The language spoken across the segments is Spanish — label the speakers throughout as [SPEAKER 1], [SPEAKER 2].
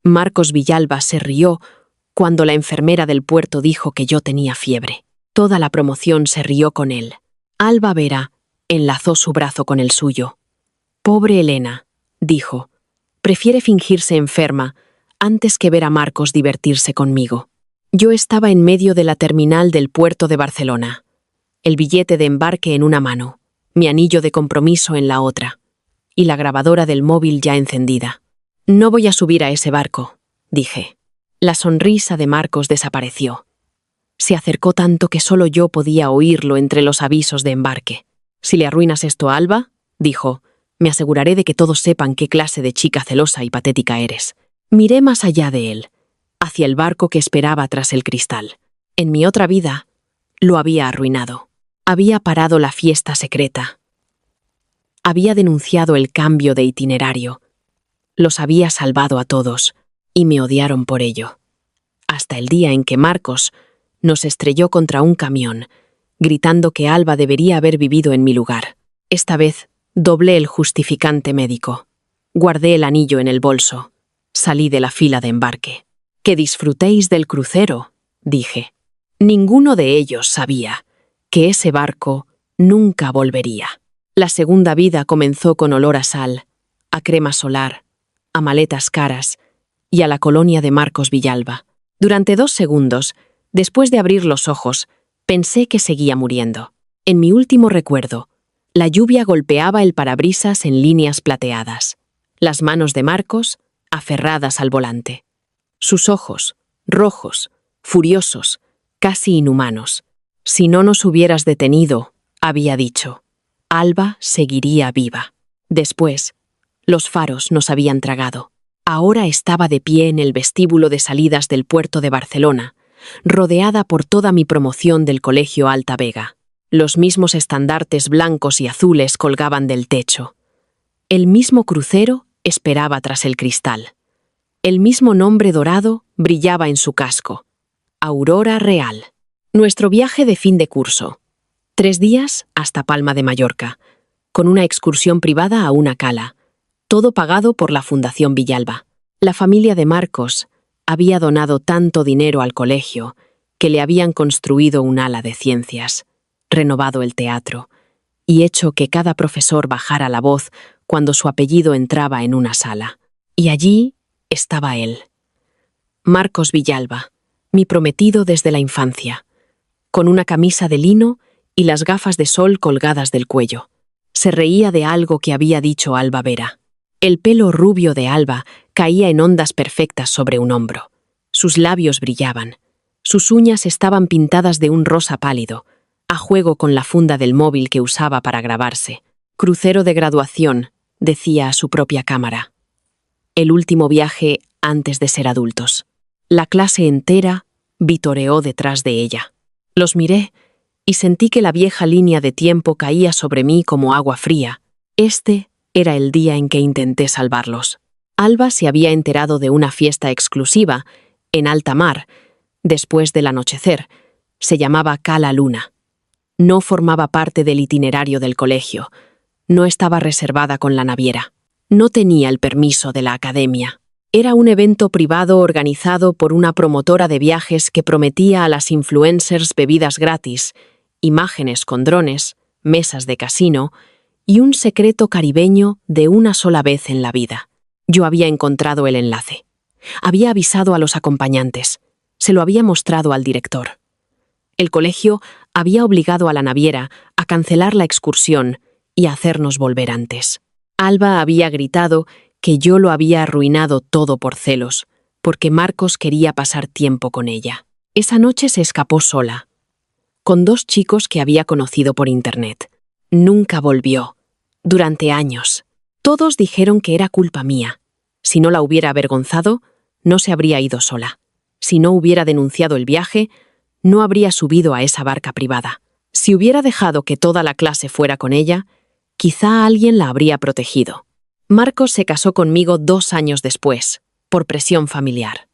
[SPEAKER 1] Marcos Villalba se rió cuando la enfermera del puerto dijo que yo tenía fiebre. Toda la promoción se rió con él. Alba Vera enlazó su brazo con el suyo. «Pobre Elena», dijo, «prefiere fingirse enferma antes que ver a Marcos divertirse conmigo». Yo estaba en medio de la terminal del puerto de Barcelona. El billete de embarque en una mano, mi anillo de compromiso en la otra, y la grabadora del móvil ya encendida. «No voy a subir a ese barco», dije. La sonrisa de Marcos desapareció. Se acercó tanto que solo yo podía oírlo entre los avisos de embarque. «Si le arruinas esto a Alba», dijo, «me aseguraré de que todos sepan qué clase de chica celosa y patética eres». Miré más allá de él, hacia el barco que esperaba tras el cristal. En mi otra vida, lo había arruinado. Había parado la fiesta secreta. Había denunciado el cambio de itinerario. Los había salvado a todos, y me odiaron por ello. Hasta el día en que Marcos nos estrelló contra un camión, gritando que Alba debería haber vivido en mi lugar. Esta vez doblé el justificante médico. Guardé el anillo en el bolso. Salí de la fila de embarque. «Que disfrutéis del crucero», dije. Ninguno de ellos sabía que ese barco nunca volvería. La segunda vida comenzó con olor a sal, a crema solar, a maletas caras y a la colonia de Marcos Villalba. Durante 2 segundos, después de abrir los ojos, pensé que seguía muriendo. En mi último recuerdo, la lluvia golpeaba el parabrisas en líneas plateadas. Las manos de Marcos aferradas al volante. Sus ojos, rojos, furiosos, casi inhumanos. «Si no nos hubieras detenido», había dicho, «Alba seguiría viva». Después, los faros nos habían tragado. Ahora estaba de pie en el vestíbulo de salidas del puerto de Barcelona, rodeada por toda mi promoción del Colegio Alta Vega. Los mismos estandartes blancos y azules colgaban del techo. El mismo crucero esperaba tras el cristal. El mismo nombre dorado brillaba en su casco. Aurora Real. Nuestro viaje de fin de curso. 3 días hasta Palma de Mallorca, con una excursión privada a una cala, todo pagado por la Fundación Villalba. La familia de Marcos había donado tanto dinero al colegio que le habían construido un ala de ciencias, renovado el teatro y hecho que cada profesor bajara la voz cuando su apellido entraba en una sala. Y allí estaba él, Marcos Villalba, mi prometido desde la infancia, con una camisa de lino y las gafas de sol colgadas del cuello. Se reía de algo que había dicho Alba Vera. El pelo rubio de Alba caía en ondas perfectas sobre un hombro. Sus labios brillaban. Sus uñas estaban pintadas de un rosa pálido, a juego con la funda del móvil que usaba para grabarse. «Crucero de graduación», decía a su propia cámara. El último viaje antes de ser adultos. La clase entera vitoreó detrás de ella. Los miré y sentí que la vieja línea de tiempo caía sobre mí como agua fría. Este era el día en que intenté salvarlos. Alba se había enterado de una fiesta exclusiva, en alta mar, después del anochecer. Se llamaba Cala Luna. No formaba parte del itinerario del colegio. No estaba reservada con la naviera. No tenía el permiso de la academia. Era un evento privado organizado por una promotora de viajes que prometía a las influencers bebidas gratis, imágenes con drones, mesas de casino y un secreto caribeño de una sola vez en la vida. Yo había encontrado el enlace. Había avisado a los acompañantes. Se lo había mostrado al director. El colegio había obligado a la naviera a cancelar la excursión y a hacernos volver antes. Alba había gritado que yo lo había arruinado todo por celos, porque Marcos quería pasar tiempo con ella. Esa noche se escapó sola, con 2 chicos que había conocido por internet. Nunca volvió. Durante años. Todos dijeron que era culpa mía. Si no la hubiera avergonzado, no se habría ido sola. Si no hubiera denunciado el viaje, no habría subido a esa barca privada. Si hubiera dejado que toda la clase fuera con ella, quizá alguien la habría protegido. Marcos se casó conmigo 2 años después, por presión familiar.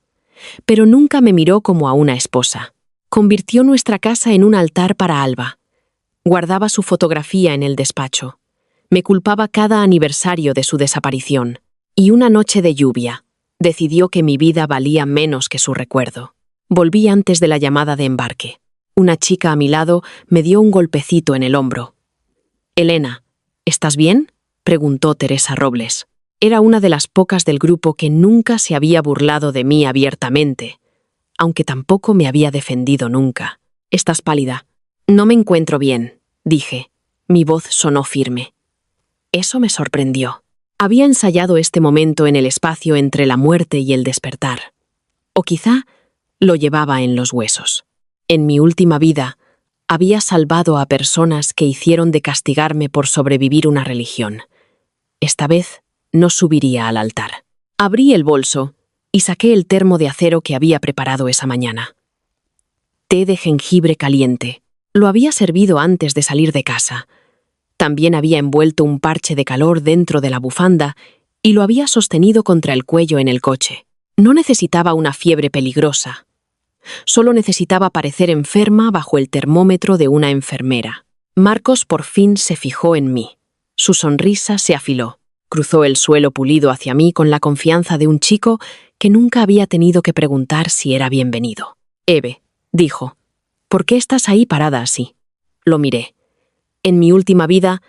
[SPEAKER 1] Pero nunca me miró como a una esposa. Convirtió nuestra casa en un altar para Alba. Guardaba su fotografía en el despacho. Me culpaba cada aniversario de su desaparición. Y una noche de lluvia, Decidió que mi vida valía menos que su recuerdo. Volví antes de la llamada de embarque. Una chica a mi lado me dio un golpecito en el hombro. «Elena, ¿estás bien?», preguntó Teresa Robles. Era una de las pocas del grupo que nunca se había burlado de mí abiertamente, aunque tampoco me había defendido nunca. «Estás pálida». «No me encuentro bien», dije. Mi voz sonó firme. Eso me sorprendió. Había ensayado este momento en el espacio entre la muerte y el despertar. O quizá lo llevaba en los huesos. En mi última vida, había salvado a personas que hicieron de castigarme por sobrevivir una religión. Esta vez no subiría al altar. Abrí el bolso y saqué el termo de acero que había preparado esa mañana. Té de jengibre caliente. Lo había servido antes de salir de casa. También había envuelto un parche de calor dentro de la bufanda y lo había sostenido contra el cuello en el coche. No necesitaba una fiebre peligrosa. Solo necesitaba parecer enferma bajo el termómetro de una enfermera. Marcos por fin se fijó en mí. Su sonrisa se afiló. Cruzó el suelo pulido hacia mí con la confianza de un chico que nunca había tenido que preguntar si era bienvenido. «Eve», dijo, «¿por qué estás ahí parada así?». Lo miré. En mi última vida,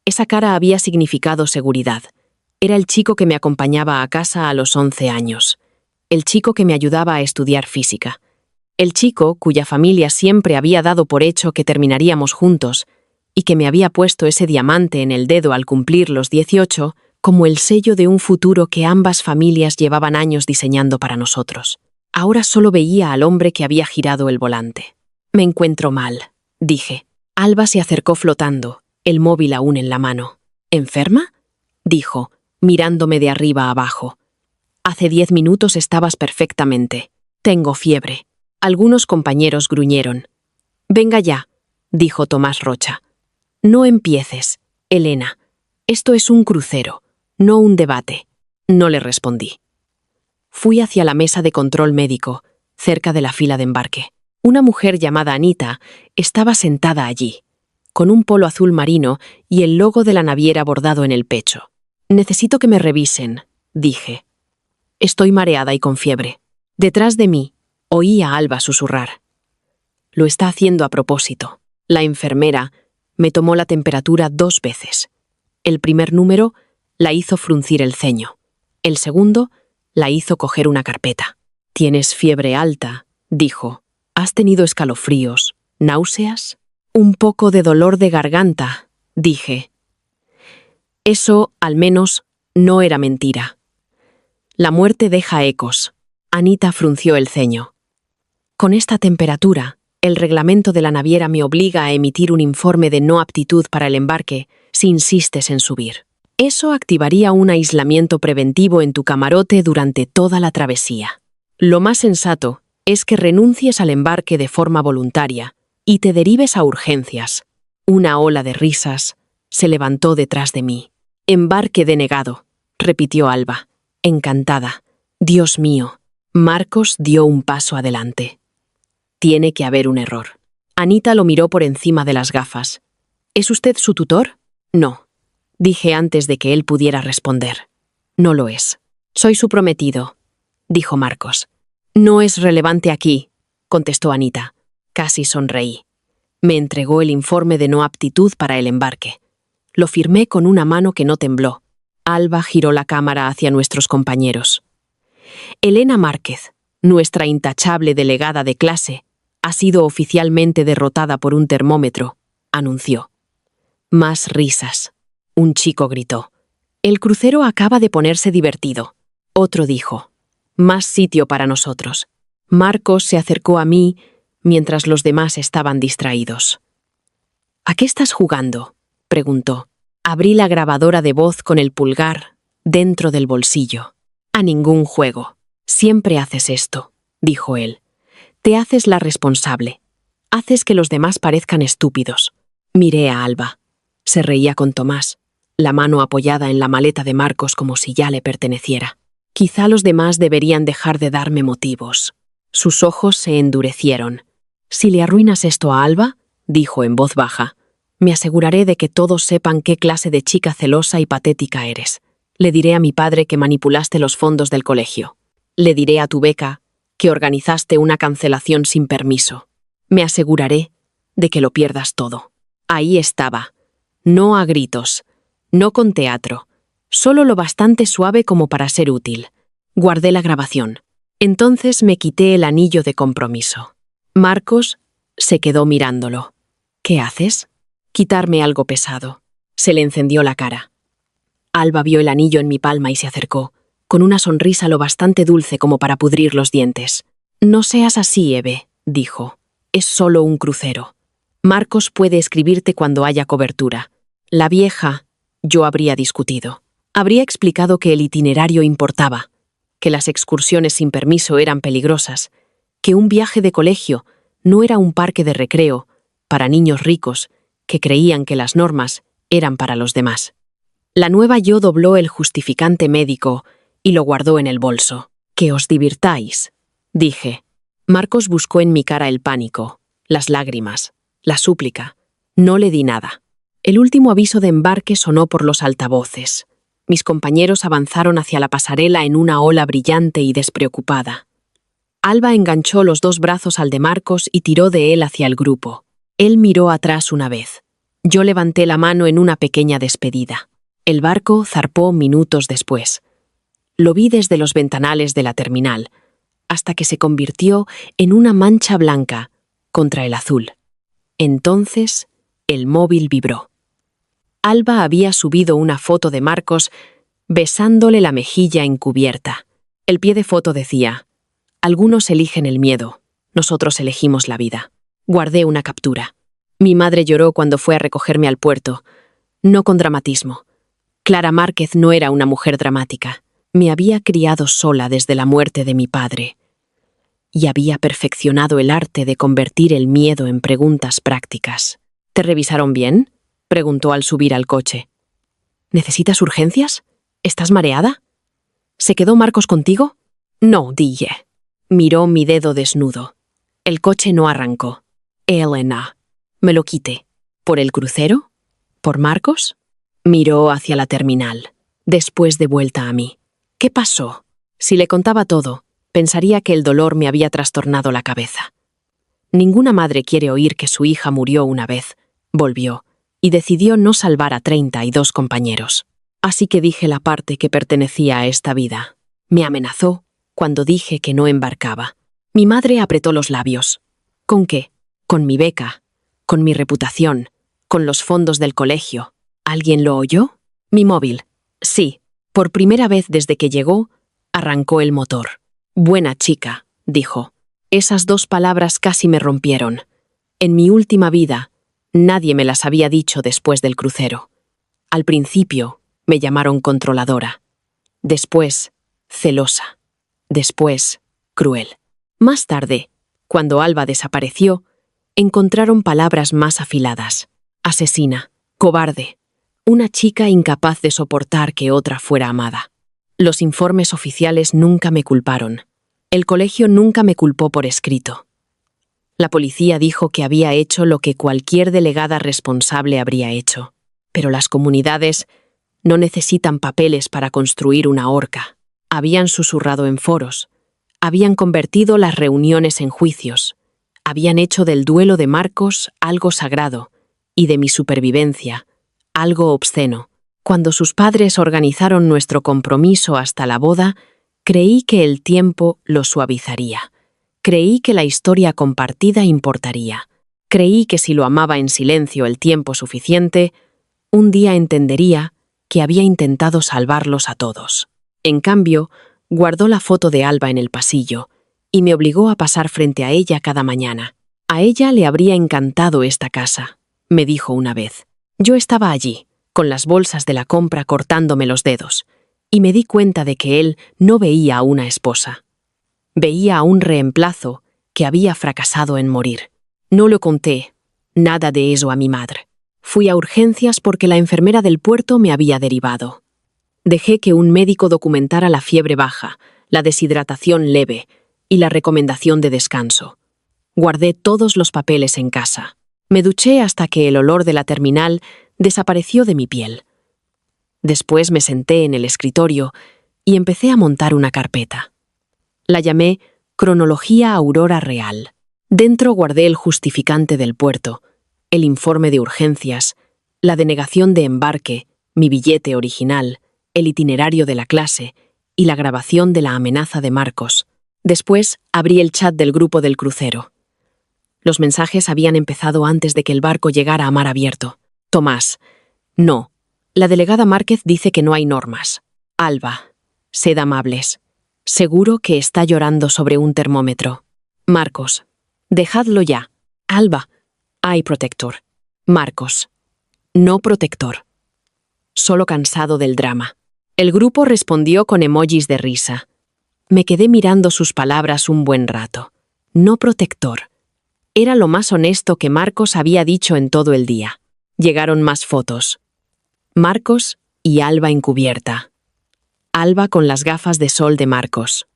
[SPEAKER 1] esa cara había significado seguridad. Era el chico que me acompañaba a casa a los 11 años. El chico que me ayudaba a estudiar física. El chico cuya familia siempre había dado por hecho que terminaríamos juntos y que me había puesto ese diamante en el dedo al cumplir los 18 como el sello de un futuro que ambas familias llevaban años diseñando para nosotros. Ahora solo veía al hombre que había girado el volante. «Me encuentro mal», dije. Alba se acercó flotando, el móvil aún en la mano. «¿Enferma?», dijo, mirándome de arriba a abajo. «Hace 10 minutos estabas perfectamente. Tengo fiebre». Algunos compañeros gruñeron. «Venga ya», dijo Tomás Rocha. «No empieces, Elena. Esto es un crucero, no un debate». No le respondí. Fui hacia la mesa de control médico, cerca de la fila de embarque. Una mujer llamada Anita estaba sentada allí, con un polo azul marino y el logo de la naviera bordado en el pecho. «Necesito que me revisen», dije. «Estoy mareada y con fiebre». Detrás de mí, oí a Alba susurrar. «Lo está haciendo a propósito». La enfermera me tomó la temperatura 2 veces. El primer número la hizo fruncir el ceño. El segundo la hizo coger una carpeta. «Tienes fiebre alta», dijo. «¿Has tenido escalofríos, náuseas?» «Un poco de dolor de garganta», dije. Eso, al menos, no era mentira. La muerte deja ecos. Anita frunció el ceño. «Con esta temperatura, el reglamento de la naviera me obliga a emitir un informe de no aptitud para el embarque si insistes en subir. Eso activaría un aislamiento preventivo en tu camarote durante toda la travesía. Lo más sensato es que renuncies al embarque de forma voluntaria y te derives a urgencias». Una ola de risas se levantó detrás de mí. «Embarque denegado», repitió Alba, encantada. «Dios mío». Marcos dio un paso adelante. «Tiene que haber un error». Anita lo miró por encima de las gafas. «¿Es usted su tutor?» «No», dije antes de que él pudiera responder. «No lo es. Soy su prometido», dijo Marcos. «No es relevante aquí», contestó Anita. Casi sonreí. Me entregó el informe de no aptitud para el embarque. Lo firmé con una mano que no tembló. Alba giró la cámara hacia nuestros compañeros. «Elena Márquez, nuestra intachable delegada de clase, ha sido oficialmente derrotada por un termómetro», anunció. Más risas. Un chico gritó. «El crucero acaba de ponerse divertido». Otro dijo. «Más sitio para nosotros». Marcos se acercó a mí mientras los demás estaban distraídos. «¿A qué estás jugando?», preguntó. Abrí la grabadora de voz con el pulgar dentro del bolsillo. «A ningún juego. Siempre haces esto», dijo él. «Te haces la responsable. Haces que los demás parezcan estúpidos». Miré a Alba. Se reía con Tomás, la mano apoyada en la maleta de Marcos como si ya le perteneciera. Quizá los demás deberían dejar de darme motivos. Sus ojos se endurecieron. «Si le arruinas esto a Alba», dijo en voz baja, «me aseguraré de que todos sepan qué clase de chica celosa y patética eres. Le diré a mi padre que manipulaste los fondos del colegio». Le diré a tu beca que organizaste una cancelación sin permiso. Me aseguraré de que lo pierdas todo. Ahí estaba. No a gritos, no con teatro, solo lo bastante suave como para ser útil. Guardé la grabación. Entonces me quité el anillo de compromiso. Marcos se quedó mirándolo. ¿Qué haces? Quitarme algo pesado. Se le encendió la cara. Alba vio el anillo en mi palma y se acercó, con una sonrisa lo bastante dulce como para pudrir los dientes. No seas así, Eve, dijo. Es solo un crucero. Marcos puede escribirte cuando haya cobertura. La vieja, yo habría discutido. Habría explicado que el itinerario importaba, que las excursiones sin permiso eran peligrosas, que un viaje de colegio no era un parque de recreo para niños ricos que creían que las normas eran para los demás. La nueva yo dobló el justificante médico y lo guardó en el bolso. «Que os divirtáis», dije. Marcos buscó en mi cara el pánico, las lágrimas, la súplica. No le di nada. El último aviso de embarque sonó por los altavoces. Mis compañeros avanzaron hacia la pasarela en una ola brillante y despreocupada. Alba enganchó los dos brazos al de Marcos y tiró de él hacia el grupo. Él miró atrás una vez. Yo levanté la mano en una pequeña despedida. El barco zarpó minutos después. Lo vi desde los ventanales de la terminal, hasta que se convirtió en una mancha blanca contra el azul. Entonces, el móvil vibró. Alba había subido una foto de Marcos besándole la mejilla encubierta. El pie de foto decía: «Algunos eligen el miedo, nosotros elegimos la vida». Guardé una captura. Mi madre lloró cuando fue a recogerme al puerto, no con dramatismo. Clara Márquez no era una mujer dramática. Me había criado sola desde la muerte de mi padre y había perfeccionado el arte de convertir el miedo en preguntas prácticas. «¿Te revisaron bien?», preguntó al subir al coche. «¿Necesitas urgencias? ¿Estás mareada? ¿Se quedó Marcos contigo?» «No», dije. Miró mi dedo desnudo. El coche no arrancó. «Elena». Me lo quité. ¿Por el crucero? ¿Por Marcos? Miró hacia la terminal, después de vuelta a mí. ¿Qué pasó? Si le contaba todo, pensaría que el dolor me había trastornado la cabeza. Ninguna madre quiere oír que su hija murió una vez. Volvió, y decidió no salvar a 32 compañeros. Así que dije la parte que pertenecía a esta vida. Me amenazó cuando dije que no embarcaba. Mi madre apretó los labios. ¿Con qué? Con mi beca, con mi reputación, con los fondos del colegio. ¿Alguien lo oyó? Mi móvil. Sí, por primera vez desde que llegó, arrancó el motor. «Buena chica», dijo. Esas dos palabras casi me rompieron. En mi última vida, nadie me las había dicho después del crucero. Al principio, me llamaron controladora. Después, celosa. Después, cruel. Más tarde, cuando Alba desapareció, encontraron palabras más afiladas. Asesina, cobarde, una chica incapaz de soportar que otra fuera amada. Los informes oficiales nunca me culparon. El colegio nunca me culpó por escrito. La policía dijo que había hecho lo que cualquier delegada responsable habría hecho. Pero las comunidades no necesitan papeles para construir una horca. Habían susurrado en foros. Habían convertido las reuniones en juicios. Habían hecho del duelo de Marcos algo sagrado y de mi supervivencia algo obsceno. Cuando sus padres organizaron nuestro compromiso hasta la boda, creí que el tiempo lo suavizaría. Creí que la historia compartida importaría. Creí que si lo amaba en silencio el tiempo suficiente, un día entendería que había intentado salvarlos a todos. En cambio, guardó la foto de Alba en el pasillo y me obligó a pasar frente a ella cada mañana. A ella le habría encantado esta casa, me dijo una vez. Yo estaba allí, con las bolsas de la compra cortándome los dedos, y me di cuenta de que él no veía a una esposa. Veía a un reemplazo que había fracasado en morir. No lo conté, nada de eso a mi madre. Fui a urgencias porque la enfermera del puerto me había derivado. Dejé que un médico documentara la fiebre baja, la deshidratación leve y la recomendación de descanso. Guardé todos los papeles en casa. Me duché hasta que el olor de la terminal desapareció de mi piel. Después me senté en el escritorio y empecé a montar una carpeta. La llamé Cronología Aurora Real. Dentro guardé el justificante del puerto, el informe de urgencias, la denegación de embarque, mi billete original, el itinerario de la clase y la grabación de la amenaza de Marcos. Después abrí el chat del grupo del crucero. Los mensajes habían empezado antes de que el barco llegara a mar abierto. Tomás. No. La delegada Márquez dice que no hay normas. Alba. Sed amables. Seguro que está llorando sobre un termómetro. Marcos. Dejadlo ya. Alba. Hay protector. Marcos. No protector. Solo cansado del drama. El grupo respondió con emojis de risa. Me quedé mirando sus palabras un buen rato. No protector. Era lo más honesto que Marcos había dicho en todo el día. Llegaron más fotos. Marcos y Alba encubierta. Alba con las gafas de sol de Marcos.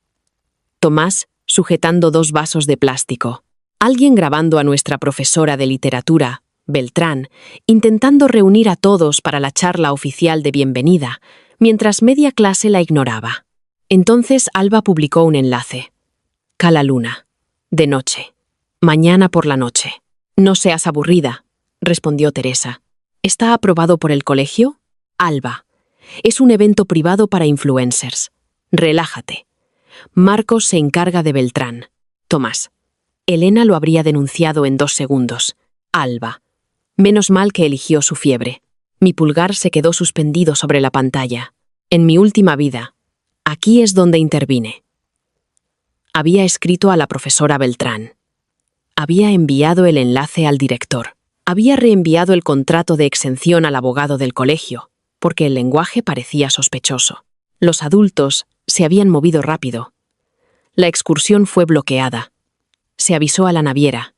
[SPEAKER 1] Tomás sujetando 2 vasos de plástico. Alguien grabando a nuestra profesora de literatura, Beltrán, intentando reunir a todos para la charla oficial de bienvenida, mientras media clase la ignoraba. Entonces Alba publicó un enlace. Cala Luna. De noche. Mañana por la noche. No seas aburrida, respondió Teresa. ¿Está aprobado por el colegio? Alba. Es un evento privado para influencers. Relájate. Marcos se encarga de Beltrán. Tomás. Elena lo habría denunciado en 2 segundos. Alba. Menos mal que eligió su fiebre. Mi pulgar se quedó suspendido sobre la pantalla. En mi última vida. Aquí es donde intervine. Había escrito a la profesora Beltrán. Había enviado el enlace al director. Había reenviado el contrato de exención al abogado del colegio, porque el lenguaje parecía sospechoso. Los adultos se habían movido rápido. La excursión fue bloqueada. Se avisó a la naviera.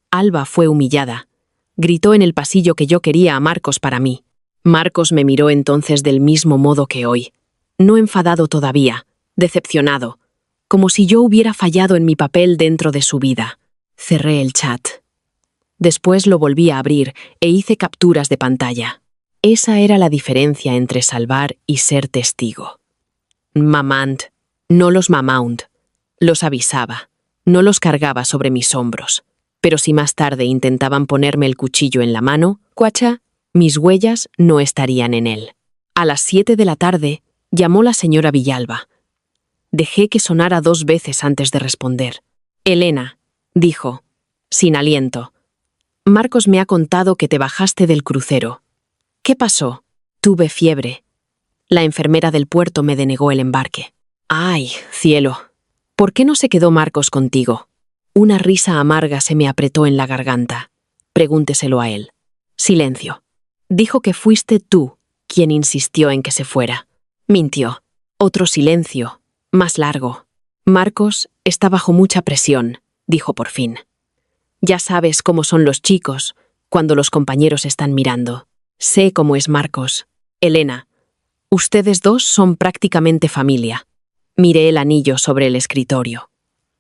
[SPEAKER 1] Alba fue humillada. Gritó en el pasillo que yo quería a Marcos para mí. Marcos me miró entonces del mismo modo que hoy. No enfadado todavía, decepcionado, como si yo hubiera fallado en mi papel dentro de su vida. Cerré el chat. Después lo volví a abrir e hice capturas de pantalla. Esa era la diferencia entre salvar y ser testigo. Mamant, no los mamaunt. Los avisaba. No los cargaba sobre mis hombros. Pero si más tarde intentaban ponerme el cuchillo en la mano, cuacha, mis huellas no estarían en él. A las 7 de la tarde, llamó la señora Villalba. Dejé que sonara 2 veces antes de responder. Elena, dijo, sin aliento. Marcos me ha contado que te bajaste del crucero. ¿Qué pasó? Tuve fiebre. La enfermera del puerto me denegó el embarque. ¡Ay, cielo! ¿Por qué no se quedó Marcos contigo? Una risa amarga se me apretó en la garganta. Pregúnteselo a él. Silencio. Dijo que fuiste tú quien insistió en que se fuera. Mintió. Otro silencio, más largo. Marcos está bajo mucha presión, dijo por fin. Ya sabes cómo son los chicos cuando los compañeros están mirando. Sé cómo es Marcos. Elena, ustedes 2 son prácticamente familia. Miré el anillo sobre el escritorio.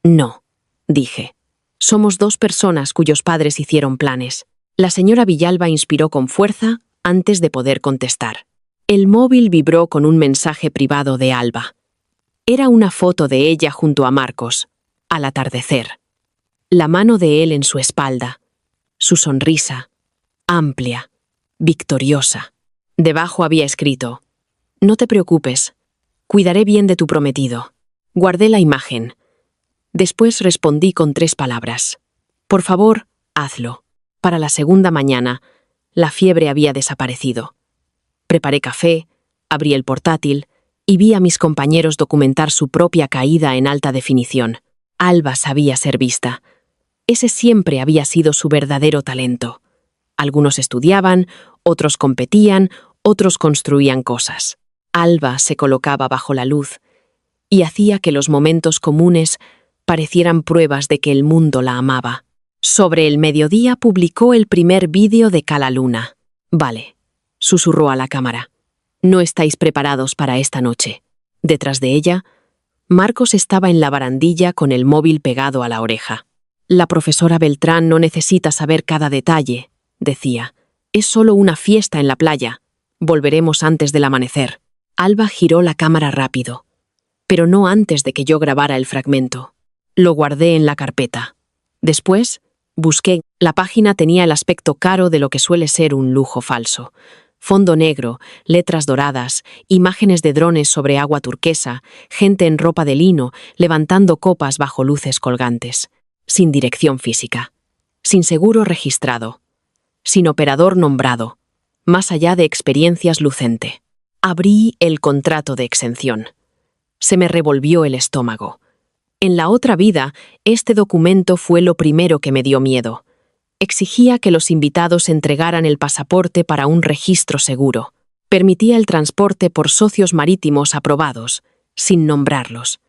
[SPEAKER 1] No, dije. Somos 2 personas cuyos padres hicieron planes. La señora Villalba inspiró con fuerza antes de poder contestar. El móvil vibró con un mensaje privado de Alba. Era una foto de ella junto a Marcos, al atardecer. La mano de él en su espalda. Su sonrisa, amplia, victoriosa. Debajo había escrito: No te preocupes, cuidaré bien de tu prometido. Guardé la imagen. Después respondí con 3 palabras. Por favor, hazlo. Para la segunda mañana, la fiebre había desaparecido. Preparé café, abrí el portátil y vi a mis compañeros documentar su propia caída en alta definición. Alba sabía ser vista. Ese siempre había sido su verdadero talento. Algunos estudiaban, otros competían, otros construían cosas. Alba se colocaba bajo la luz y hacía que los momentos comunes parecieran pruebas de que el mundo la amaba. Sobre el mediodía publicó el primer vídeo de Cala Luna. Vale, susurró a la cámara. No estáis preparados para esta noche. Detrás de ella, Marcos estaba en la barandilla con el móvil pegado a la oreja. La profesora Beltrán no necesita saber cada detalle, decía. Es solo una fiesta en la playa. Volveremos antes del amanecer. Alba giró la cámara rápido. pero no antes de que yo grabara el fragmento. Lo guardé en la carpeta. Después, busqué. La página tenía el aspecto caro de lo que suele ser un lujo falso. Fondo negro, letras doradas, imágenes de drones sobre agua turquesa, gente en ropa de lino levantando copas bajo luces colgantes. Sin dirección física. Sin seguro registrado. Sin operador nombrado. Más allá de experiencias lucente. Abrí el contrato de exención. Se me revolvió el estómago. En la otra vida, este documento fue lo primero que me dio miedo. Exigía que los invitados entregaran el pasaporte para un registro seguro. Permitía el transporte por socios marítimos aprobados, sin nombrarlos.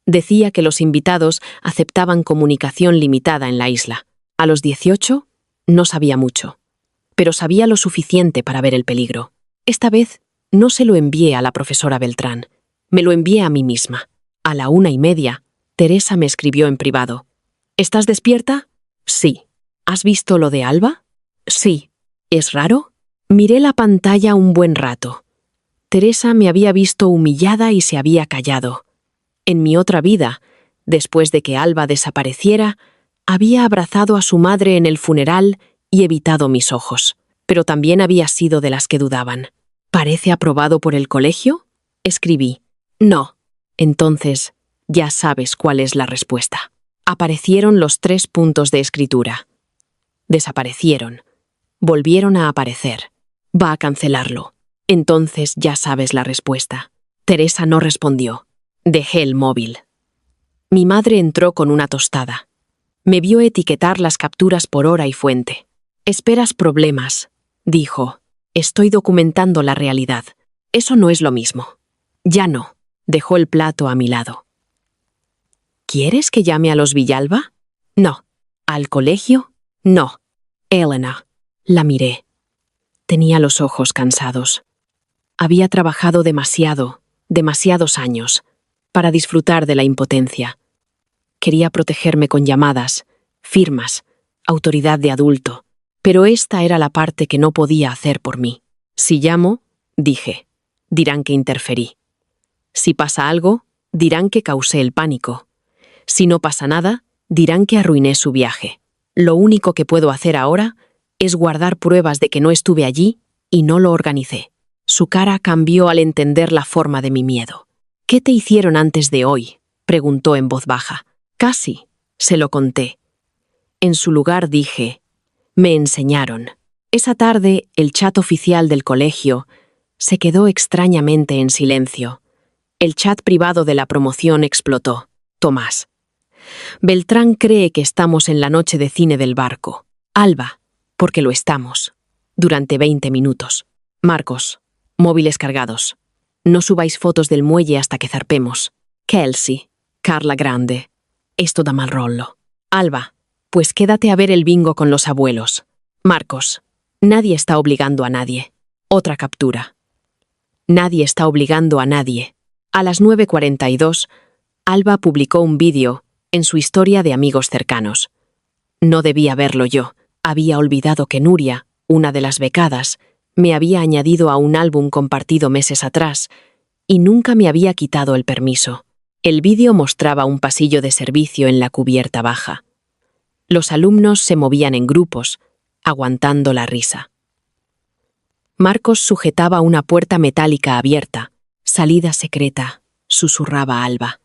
[SPEAKER 1] Decía que los invitados aceptaban comunicación limitada en la isla. A los 18, no sabía mucho, pero sabía lo suficiente para ver el peligro. Esta vez, no se lo envié a la profesora Beltrán. Me lo envié a mí misma. A la 1:30, Teresa me escribió en privado. ¿Estás despierta? Sí. ¿Has visto lo de Alba? Sí. ¿Es raro? Miré la pantalla un buen rato. Teresa me había visto humillada y se había callado. En mi otra vida, después de que Alba desapareciera, había abrazado a su madre en el funeral y evitado mis ojos. Pero también había sido de las que dudaban. ¿Parece aprobado por el colegio? Escribí. No. Entonces, ya sabes cuál es la respuesta. Aparecieron los 3 puntos de escritura. Desaparecieron. Volvieron a aparecer. Va a cancelarlo. Entonces ya sabes la respuesta. Teresa no respondió. Dejé el móvil. Mi madre entró con una tostada. Me vio etiquetar las capturas por hora y fuente. Esperas problemas, dijo. Estoy documentando la realidad. Eso no es lo mismo. Ya no. Dejó el plato a mi lado. ¿Quieres que llame a los Villalba? No. ¿Al colegio? No. Elena. La miré. Tenía los ojos cansados. Había trabajado demasiados años, para disfrutar de la impotencia. Quería protegerme con llamadas, firmas, autoridad de adulto, pero esta era la parte que no podía hacer por mí. Si llamo, dije, dirán que interferí. Si pasa algo, dirán que causé el pánico. Si no pasa nada, dirán que arruiné su viaje. Lo único que puedo hacer ahora es guardar pruebas de que no estuve allí y no lo organicé. Su cara cambió al entender la forma de mi miedo. ¿Qué te hicieron antes de hoy?, preguntó en voz baja. Casi, se lo conté. En su lugar dije, me enseñaron. Esa tarde, el chat oficial del colegio se quedó extrañamente en silencio. El chat privado de la promoción explotó. Tomás. Beltrán cree que estamos en la noche de cine del barco. Alba, porque lo estamos. Durante 20 minutos. Marcos. Móviles cargados. No subáis fotos del muelle hasta que zarpemos. Kelsey. Carla Grande. Esto da mal rollo. Alba. Pues quédate a ver el bingo con los abuelos. Marcos. Nadie está obligando a nadie. Otra captura. Nadie está obligando a nadie. A las 9:42, Alba publicó un vídeo en su historia de amigos cercanos. No debía verlo yo. Había olvidado que Nuria, una de las becadas, me había añadido a un álbum compartido meses atrás y nunca me había quitado el permiso. El vídeo mostraba un pasillo de servicio en la cubierta baja. Los alumnos se movían en grupos, aguantando la risa. Marcos sujetaba una puerta metálica abierta. Salida secreta, susurraba Alba.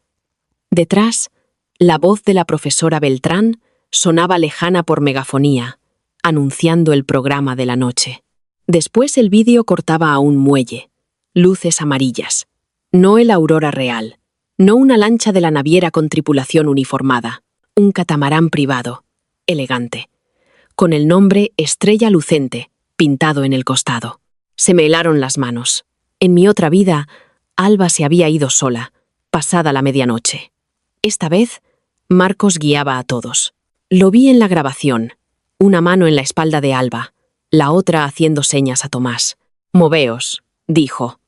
[SPEAKER 1] Detrás, la voz de la profesora Beltrán sonaba lejana por megafonía, anunciando el programa de la noche. Después el vídeo cortaba a un muelle, luces amarillas. No el Aurora Real, no una lancha de la naviera con tripulación uniformada, un catamarán privado, elegante, con el nombre Estrella Lucente pintado en el costado. Se me helaron las manos. En mi otra vida, Alba se había ido sola, pasada la medianoche. Esta vez, Marcos guiaba a todos. Lo vi en la grabación, una mano en la espalda de Alba, la otra haciendo señas a Tomás. «Moveos», dijo.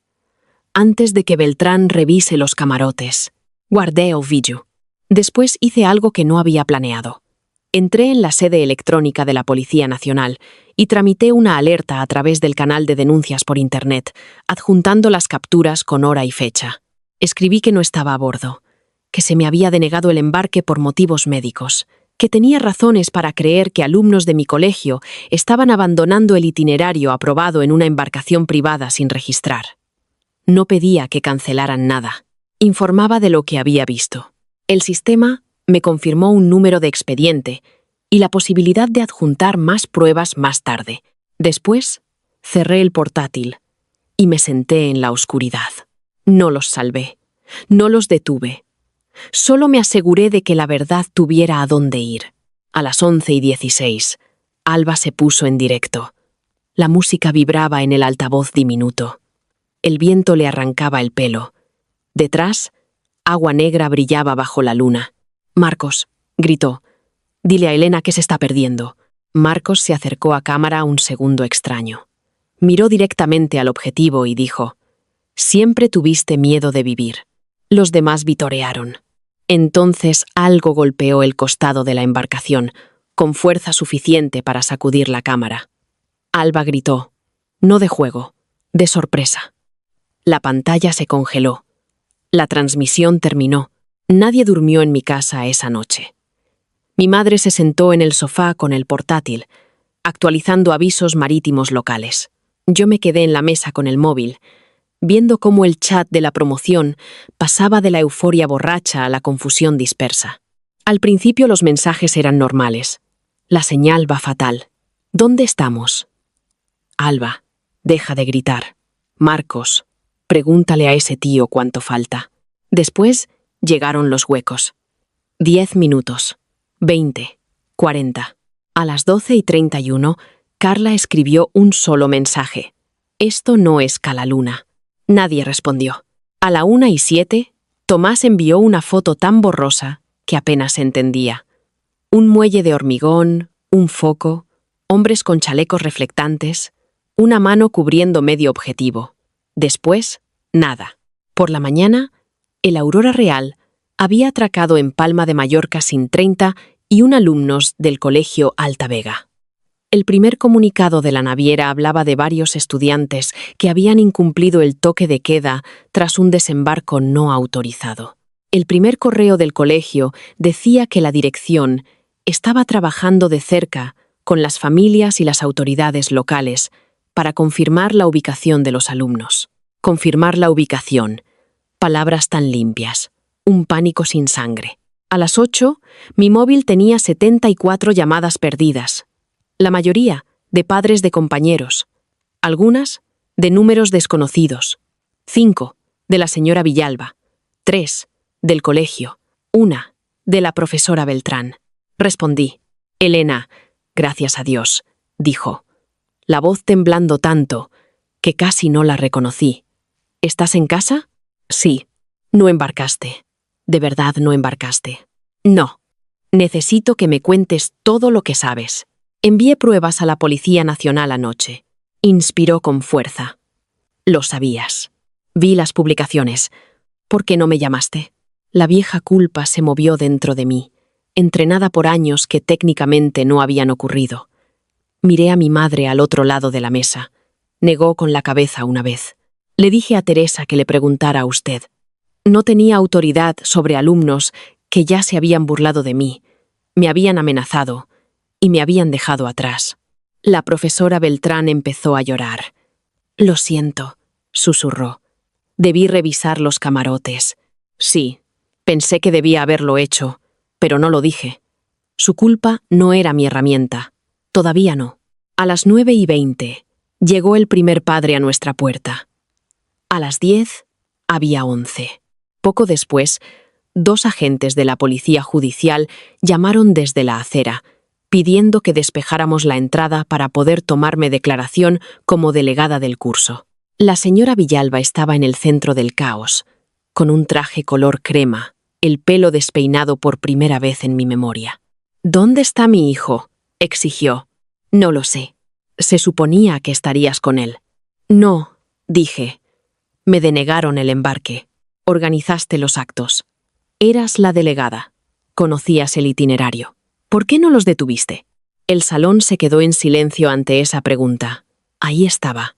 [SPEAKER 1] Antes de que Beltrán revise los camarotes. Guardé el vídeo. Después hice algo que no había planeado. Entré en la sede electrónica de la Policía Nacional y tramité una alerta a través del canal de denuncias por Internet, adjuntando las capturas con hora y fecha. Escribí que no estaba a bordo, que se me había denegado el embarque por motivos médicos, que tenía razones para creer que alumnos de mi colegio estaban abandonando el itinerario aprobado en una embarcación privada sin registrar. No pedía que cancelaran nada. Informaba de lo que había visto. El sistema me confirmó un número de expediente y la posibilidad de adjuntar más pruebas más tarde. Después, cerré el portátil y me senté en la oscuridad. No los salvé, no los detuve. Solo me aseguré de que la verdad tuviera a dónde ir. A las 11:16, Alba se puso en directo. La música vibraba en el altavoz diminuto. El viento le arrancaba el pelo. Detrás, agua negra brillaba bajo la luna. «Marcos», gritó, «dile a Elena que se está perdiendo». Marcos se acercó a cámara un segundo extraño. Miró directamente al objetivo y dijo, «Siempre tuviste miedo de vivir». Los demás vitorearon. Entonces algo golpeó el costado de la embarcación, con fuerza suficiente para sacudir la cámara. Alba gritó, no de juego, de sorpresa. La pantalla se congeló. La transmisión terminó. Nadie durmió en mi casa esa noche. Mi madre se sentó en el sofá con el portátil, actualizando avisos marítimos locales. Yo me quedé en la mesa con el móvil, viendo cómo el chat de la promoción pasaba de la euforia borracha a la confusión dispersa. Al principio los mensajes eran normales. La señal va fatal. ¿Dónde estamos? Alba, deja de gritar. Marcos, pregúntale a ese tío cuánto falta. Después llegaron los huecos. 10 minutos. 20. 40. A las 12:31, Carla escribió un solo mensaje. Esto no es Calaluna. Nadie respondió. A la 1:07, Tomás envió una foto tan borrosa que apenas se entendía. Un muelle de hormigón, un foco, hombres con chalecos reflectantes, una mano cubriendo medio objetivo. Después, nada. Por la mañana, el Aurora Real había atracado en Palma de Mallorca sin 30 y un alumnos del colegio Alta Vega. El primer comunicado de la naviera hablaba de varios estudiantes que habían incumplido el toque de queda tras un desembarco no autorizado. El primer correo del colegio decía que la dirección estaba trabajando de cerca con las familias y las autoridades locales para confirmar la ubicación de los alumnos. Confirmar la ubicación. Palabras tan limpias. Un pánico sin sangre. A las 8, mi móvil tenía 74 llamadas perdidas. La mayoría de padres de compañeros, algunas de números desconocidos, 5 de la señora Villalba, 3 del colegio, 1 de la profesora Beltrán. Respondí. Elena, gracias a Dios, dijo, la voz temblando tanto que casi no la reconocí. ¿Estás en casa? Sí. No embarcaste. ¿De verdad no embarcaste? No. Necesito que me cuentes todo lo que sabes. Envié pruebas a la Policía Nacional anoche. Inspiró con fuerza. Lo sabías. Vi las publicaciones. ¿Por qué no me llamaste? La vieja culpa se movió dentro de mí, entrenada por años que técnicamente no habían ocurrido. Miré a mi madre al otro lado de la mesa. Negó con la cabeza una vez. Le dije a Teresa que le preguntara a usted. No tenía autoridad sobre alumnos que ya se habían burlado de mí, me habían amenazado y me habían dejado atrás. La profesora Beltrán empezó a llorar. Lo siento, susurró. Debí revisar los camarotes. Sí, pensé que debía haberlo hecho, pero no lo dije. Su culpa no era mi herramienta. Todavía no. A las 9:20 llegó el primer padre a nuestra puerta. A las 10 había 11. Poco después, 2 agentes de la policía judicial llamaron desde la acera, pidiendo que despejáramos la entrada para poder tomarme declaración como delegada del curso. La señora Villalba estaba en el centro del caos, con un traje color crema, el pelo despeinado por primera vez en mi memoria. «¿Dónde está mi hijo?», exigió. «No lo sé. Se suponía que estarías con él». «No», dije. «Me denegaron el embarque. Organizaste los actos. Eras la delegada. Conocías el itinerario. ¿Por qué no los detuviste?» El salón se quedó en silencio ante esa pregunta. Ahí estaba.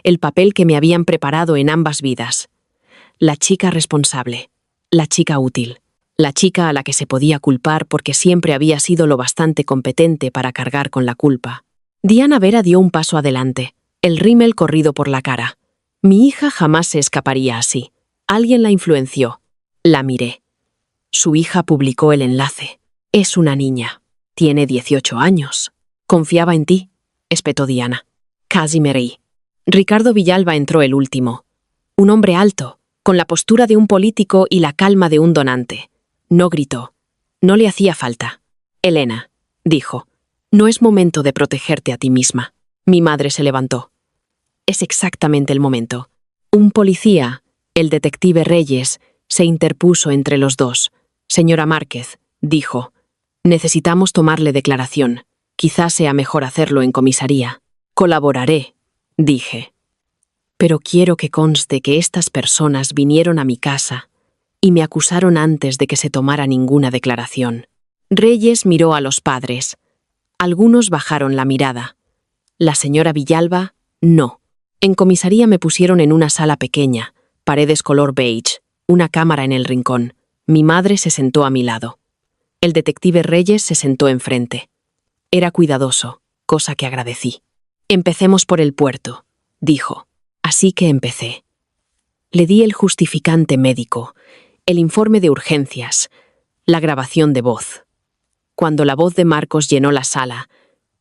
[SPEAKER 1] El papel que me habían preparado en ambas vidas. La chica responsable, la chica útil, la chica a la que se podía culpar porque siempre había sido lo bastante competente para cargar con la culpa. Diana Vera dio un paso adelante, el rímel corrido por la cara. Mi hija jamás se escaparía así. Alguien la influenció. La miré. Su hija publicó el enlace. Es una niña. Tiene 18 años. Confiaba en ti, espetó Diana. Casi me reí. Ricardo Villalba entró el último. Un hombre alto, con la postura de un político y la calma de un donante. No gritó. No le hacía falta. Elena, dijo, no es momento de protegerte a ti misma. Mi madre se levantó. Es exactamente el momento. Un policía, el detective Reyes, se interpuso entre los dos. Señora Márquez, dijo, necesitamos tomarle declaración. Quizás sea mejor hacerlo en comisaría. Colaboraré, dije. Pero quiero que conste que estas personas vinieron a mi casa y me acusaron antes de que se tomara ninguna declaración. Reyes miró a los padres. Algunos bajaron la mirada. La señora Villalba, no. En comisaría me pusieron en una sala pequeña, paredes color beige, una cámara en el rincón. Mi madre se sentó a mi lado. El detective Reyes se sentó enfrente. Era cuidadoso, cosa que agradecí. Empecemos por el puerto, dijo. Así que empecé. Le di el justificante médico, el informe de urgencias, la grabación de voz. Cuando la voz de Marcos llenó la sala,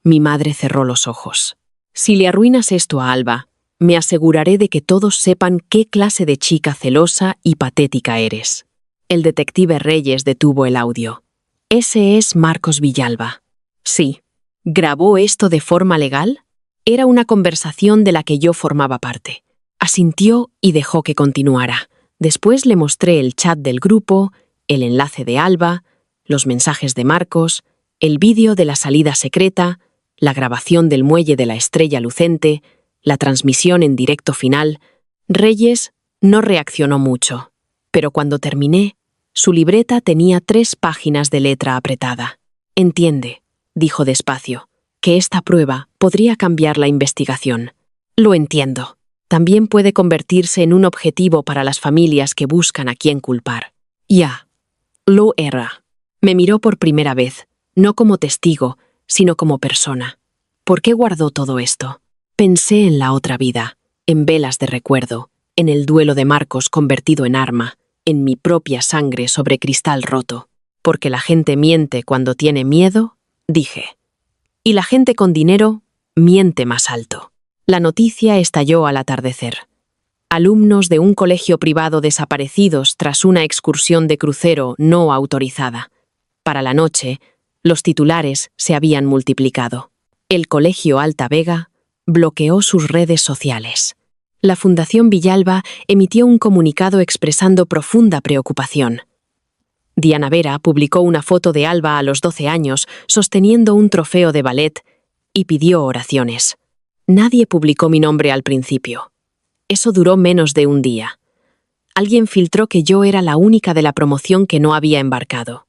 [SPEAKER 1] mi madre cerró los ojos. Si le arruinas esto a Alba, me aseguraré de que todos sepan qué clase de chica celosa y patética eres. El detective Reyes detuvo el audio. Ese es Marcos Villalba. Sí. ¿Grabó esto de forma legal? Era una conversación de la que yo formaba parte. Asintió y dejó que continuara. Después le mostré el chat del grupo, el enlace de Alba, los mensajes de Marcos, el vídeo de la salida secreta, la grabación del muelle de la Estrella Lucente, la transmisión en directo final. Reyes no reaccionó mucho, pero cuando terminé, su libreta tenía 3 páginas de letra apretada. Entiende, dijo despacio, que esta prueba podría cambiar la investigación. Lo entiendo. También puede convertirse en un objetivo para las familias que buscan a quién culpar. Ya. Lo era. Me miró por primera vez, no como testigo, sino como persona. ¿Por qué guardó todo esto? Pensé en la otra vida, en velas de recuerdo, en el duelo de Marcos convertido en arma, en mi propia sangre sobre cristal roto. Porque la gente miente cuando tiene miedo, dije. Y la gente con dinero miente más alto. La noticia estalló al atardecer. Alumnos de un colegio privado desaparecidos tras una excursión de crucero no autorizada. Para la noche, los titulares se habían multiplicado. El Colegio Alta Vega bloqueó sus redes sociales. La Fundación Villalba emitió un comunicado expresando profunda preocupación. Diana Vera publicó una foto de Alba a los 12 años sosteniendo un trofeo de ballet y pidió oraciones. Nadie publicó mi nombre al principio. Eso duró menos de un día. Alguien filtró que yo era la única de la promoción que no había embarcado.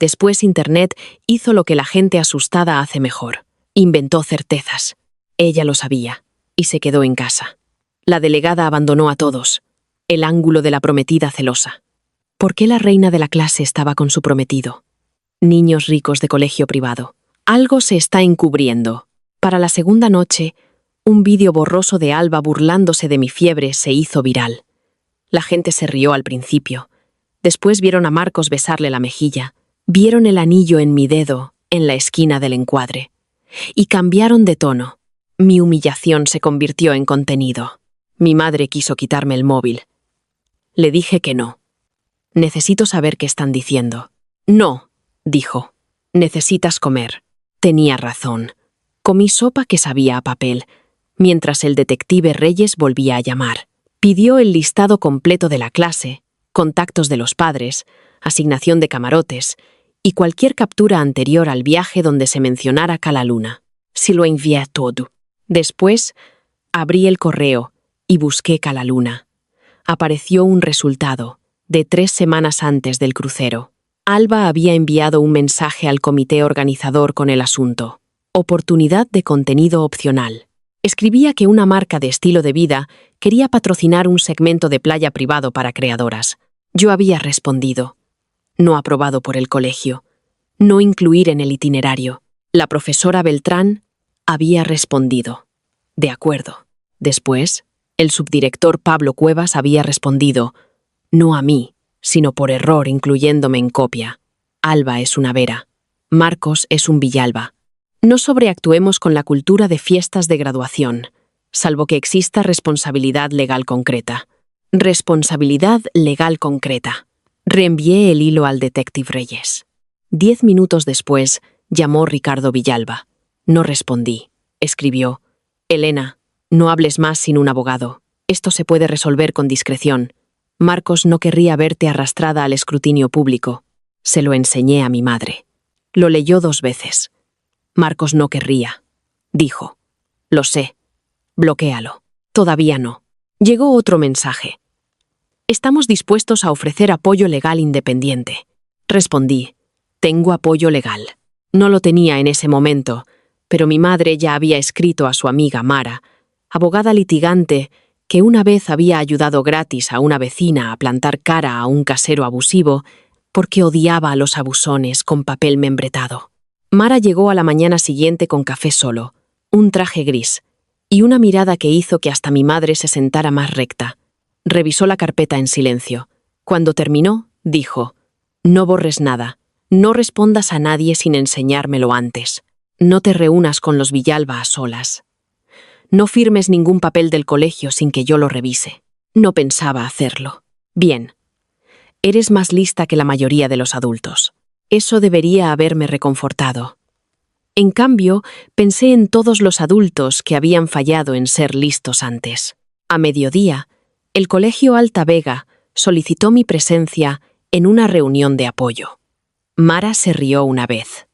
[SPEAKER 1] Después Internet hizo lo que la gente asustada hace mejor. Inventó certezas. Ella lo sabía y se quedó en casa. La delegada abandonó a todos. El ángulo de la prometida celosa. ¿Por qué la reina de la clase estaba con su prometido? Niños ricos de colegio privado. Algo se está encubriendo. Para la segunda noche, un vídeo borroso de Alba burlándose de mi fiebre se hizo viral. La gente se rió al principio. Después vieron a Marcos besarle la mejilla. Vieron el anillo en mi dedo, en la esquina del encuadre. Y cambiaron de tono. Mi humillación se convirtió en contenido. Mi madre quiso quitarme el móvil. Le dije que no. Necesito saber qué están diciendo. No, dijo. Necesitas comer. Tenía razón. Comí sopa que sabía a papel, mientras el detective Reyes volvía a llamar. Pidió el listado completo de la clase, contactos de los padres, asignación de camarotes y cualquier captura anterior al viaje donde se mencionara Cala Luna. Si lo envié todo. Después, abrí el correo y busqué Cala Luna. Apareció un resultado, de 3 semanas antes del crucero. Alba había enviado un mensaje al comité organizador con el asunto. Oportunidad de contenido opcional. Escribía que una marca de estilo de vida quería patrocinar un segmento de playa privado para creadoras. Yo había respondido: no aprobado por el colegio. No incluir en el itinerario. La profesora Beltrán había respondido: de acuerdo. Después, el subdirector Pablo Cuevas había respondido: no a mí, sino por error incluyéndome en copia. Alba es una Vera. Marcos es un Villalba. No sobreactuemos con la cultura de fiestas de graduación, salvo que exista responsabilidad legal concreta. Responsabilidad legal concreta. Reenvié el hilo al detective Reyes. 10 minutos después, llamó Ricardo Villalba. No respondí. Escribió: Elena, no hables más sin un abogado. Esto se puede resolver con discreción. Marcos no querría verte arrastrada al escrutinio público. Se lo enseñé a mi madre. Lo leyó 2 veces. Marcos no querría. Dijo: lo sé. Bloquéalo. Todavía no. Llegó otro mensaje: estamos dispuestos a ofrecer apoyo legal independiente. Respondí: tengo apoyo legal. No lo tenía en ese momento, pero mi madre ya había escrito a su amiga Mara, abogada litigante, que una vez había ayudado gratis a una vecina a plantar cara a un casero abusivo porque odiaba a los abusones con papel membretado. Mara llegó a la mañana siguiente con café solo, un traje gris, y una mirada que hizo que hasta mi madre se sentara más recta. Revisó la carpeta en silencio. Cuando terminó, dijo: no borres nada, no respondas a nadie sin enseñármelo antes. No te reúnas con los Villalba a solas. No firmes ningún papel del colegio sin que yo lo revise. No pensaba hacerlo. Bien. Eres más lista que la mayoría de los adultos. Eso debería haberme reconfortado. En cambio, pensé en todos los adultos que habían fallado en ser listos antes. A mediodía, el Colegio Alta Vega solicitó mi presencia en una reunión de apoyo. Mara se rió una vez.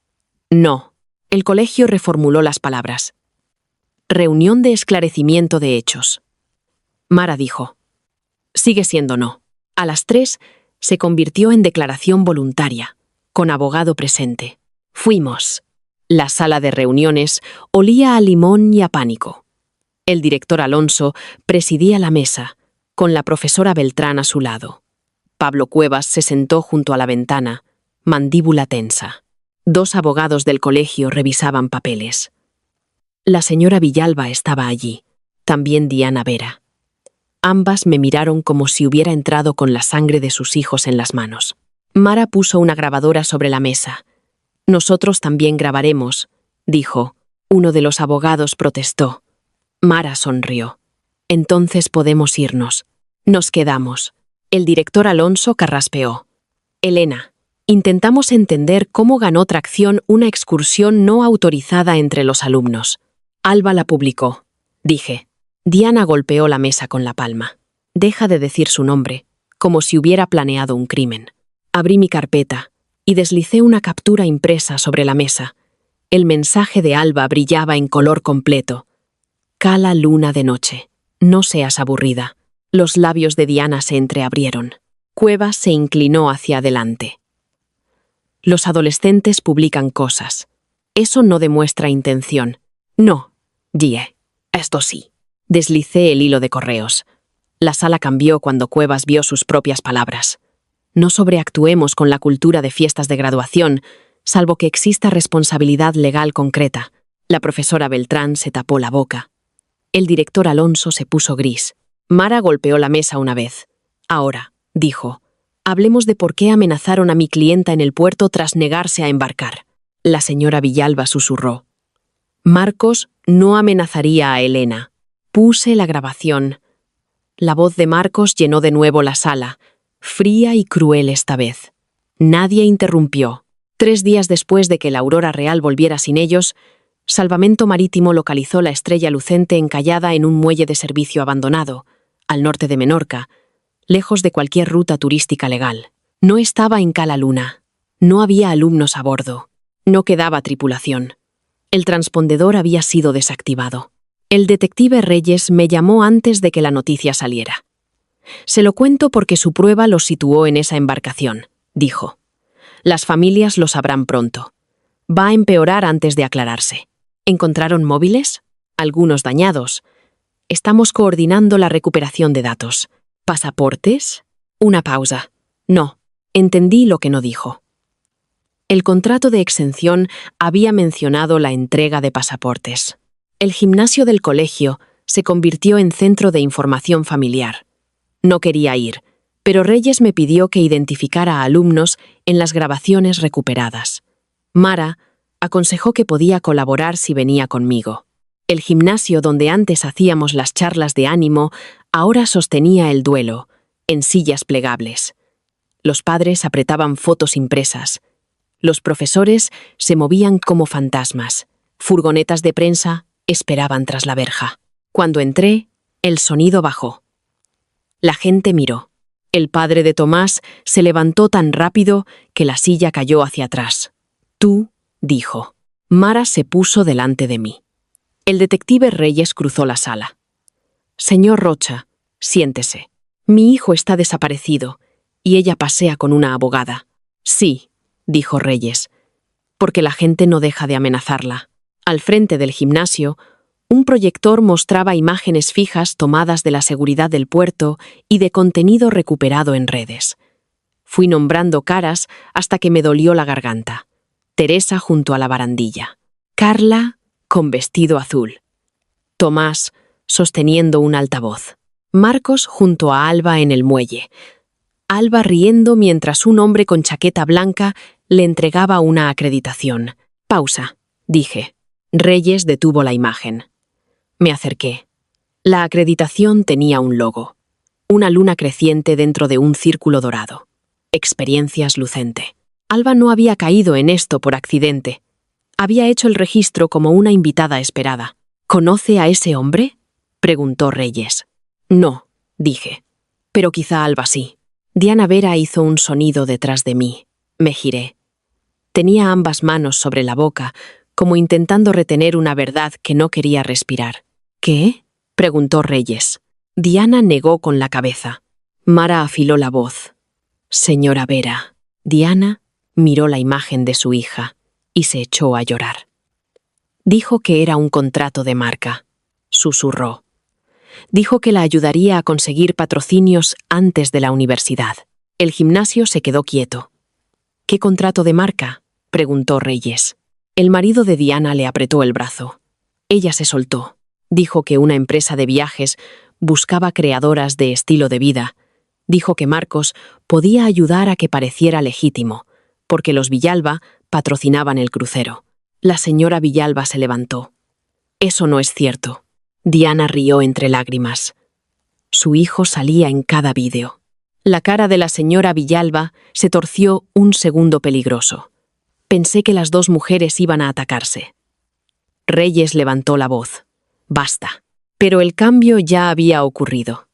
[SPEAKER 1] No. El colegio reformuló las palabras. Reunión de esclarecimiento de hechos. Mara dijo: sigue siendo no. A las 3 se convirtió en declaración voluntaria, con abogado presente. Fuimos. La sala de reuniones olía a limón y a pánico. El director Alonso presidía la mesa, con la profesora Beltrán a su lado. Pablo Cuevas se sentó junto a la ventana, mandíbula tensa. 2 abogados del colegio revisaban papeles. La señora Villalba estaba allí, también Diana Vera. Ambas me miraron como si hubiera entrado con la sangre de sus hijos en las manos. Mara puso una grabadora sobre la mesa. Nosotros también grabaremos, dijo. Uno de los abogados protestó. Mara sonrió. Entonces podemos irnos. Nos quedamos. El director Alonso carraspeó. Elena, intentamos entender cómo ganó tracción una excursión no autorizada entre los alumnos. Alba la publicó, dije. Diana golpeó la mesa con la palma. Deja de decir su nombre, como si hubiera planeado un crimen. Abrí mi carpeta y deslicé una captura impresa sobre la mesa. El mensaje de Alba brillaba en color completo. Cala luna de noche. No seas aburrida. Los labios de Diana se entreabrieron. Cuevas se inclinó hacia adelante. Los adolescentes publican cosas. Eso no demuestra intención. No, dije. Esto sí. Deslicé el hilo de correos. La sala cambió cuando Cuevas vio sus propias palabras. No sobreactuemos con la cultura de fiestas de graduación, salvo que exista responsabilidad legal concreta. La profesora Beltrán se tapó la boca. El director Alonso se puso gris. Mara golpeó la mesa una vez. Ahora, dijo, hablemos de por qué amenazaron a mi clienta en el puerto tras negarse a embarcar. La señora Villalba susurró. Marcos no amenazaría a Elena. Puse la grabación. La voz de Marcos llenó de nuevo la sala, fría y cruel esta vez. Nadie interrumpió. 3 días después de que la aurora real volviera sin ellos, Salvamento Marítimo localizó la Estrella Lucente encallada en un muelle de servicio abandonado, al norte de Menorca, lejos de cualquier ruta turística legal. No estaba en Cala Luna. No había alumnos a bordo. No quedaba tripulación. El transpondedor había sido desactivado. El detective Reyes me llamó antes de que la noticia saliera. Se lo cuento porque su prueba los situó en esa embarcación, dijo. Las familias lo sabrán pronto. Va a empeorar antes de aclararse. ¿Encontraron móviles? algunos dañados. Estamos coordinando la recuperación de datos. ¿Pasaportes? Una pausa. No, entendí lo que no dijo. El contrato de exención había mencionado la entrega de pasaportes. El gimnasio del colegio se convirtió en centro de información familiar. No quería ir, pero Reyes me pidió que identificara a alumnos en las grabaciones recuperadas. Mara aconsejó que podía colaborar si venía conmigo. El gimnasio donde antes hacíamos las charlas de ánimo ahora sostenía el duelo, en sillas plegables. Los padres apretaban fotos impresas. Los profesores se movían como fantasmas. Furgonetas de prensa esperaban tras la verja. Cuando entré, el sonido bajó. La gente miró. El padre de Tomás se levantó tan rápido que la silla cayó hacia atrás. «Tú», dijo. Mara se puso delante de mí. El detective Reyes cruzó la sala. «Señor Rocha, siéntese. Mi hijo está desaparecido y ella pasea con una abogada». «Sí», dijo Reyes, «porque la gente no deja de amenazarla». Al frente del gimnasio, un proyector mostraba imágenes fijas tomadas de la seguridad del puerto y de contenido recuperado en redes. Fui nombrando caras hasta que me dolió la garganta. Teresa junto a la barandilla. Carla con vestido azul. Tomás sosteniendo un altavoz. Marcos junto a Alba en el muelle. Alba riendo mientras un hombre con chaqueta blanca le entregaba una acreditación. «Pausa», dije. Reyes detuvo la imagen. Me acerqué. La acreditación tenía un logo. Una luna creciente dentro de un círculo dorado. Experiencias Lucente. Alba no había caído en esto por accidente. Había hecho el registro como una invitada esperada. «¿Conoce a ese hombre?», preguntó Reyes. «No», dije. «Pero quizá Alba sí». Diana Vera hizo un sonido detrás de mí. Me giré. Tenía ambas manos sobre la boca, como intentando retener una verdad que no quería respirar. «¿Qué?», preguntó Reyes. Diana negó con la cabeza. Mara afiló la voz. «Señora Vera». Diana miró la imagen de su hija y se echó a llorar. Dijo que era un contrato de marca. Susurró. Dijo que la ayudaría a conseguir patrocinios antes de la universidad. El gimnasio se quedó quieto. «¿Qué contrato de marca?», preguntó Reyes. El marido de Diana le apretó el brazo. Ella se soltó. Dijo que una empresa de viajes buscaba creadoras de estilo de vida. Dijo que Marcos podía ayudar a que pareciera legítimo, porque los Villalba patrocinaban el crucero. La señora Villalba se levantó. «Eso no es cierto». Diana rió entre lágrimas. Su hijo salía en cada vídeo. La cara de la señora Villalba se torció un segundo peligroso. Pensé que las dos mujeres iban a atacarse. Reyes levantó la voz. «Basta». Pero el cambio ya había ocurrido.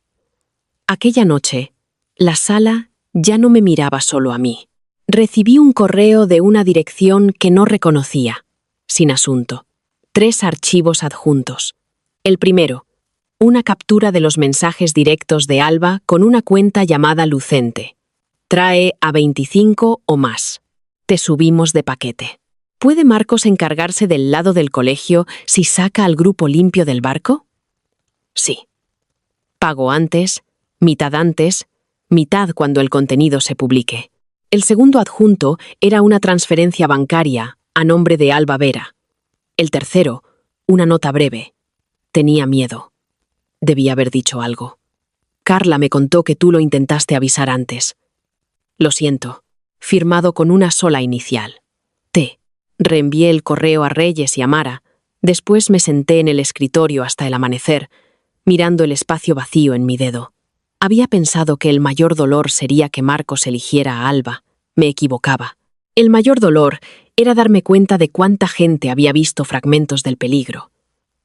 [SPEAKER 1] Aquella noche, la sala ya no me miraba solo a mí. Recibí un correo de una dirección que no reconocía, sin asunto. 3 archivos adjuntos. El primero, una captura de los mensajes directos de Alba con una cuenta llamada Lucente. Trae a 25 o más. Te subimos de paquete. ¿Puede Marcos encargarse del lado del colegio si saca al grupo limpio del barco? Sí. Pago antes, mitad cuando el contenido se publique. El segundo adjunto era una transferencia bancaria a nombre de Alba Vera. El tercero, una nota breve. Tenía miedo. Debí haber dicho algo. Carla me contó que tú lo intentaste avisar antes. Lo siento. Firmado con una sola inicial. T. Reenvié el correo a Reyes y a Mara. Después me senté en el escritorio hasta el amanecer, mirando el espacio vacío en mi dedo. Había pensado que el mayor dolor sería que Marcos eligiera a Alba. Me equivocaba. El mayor dolor era darme cuenta de cuánta gente había visto fragmentos del peligro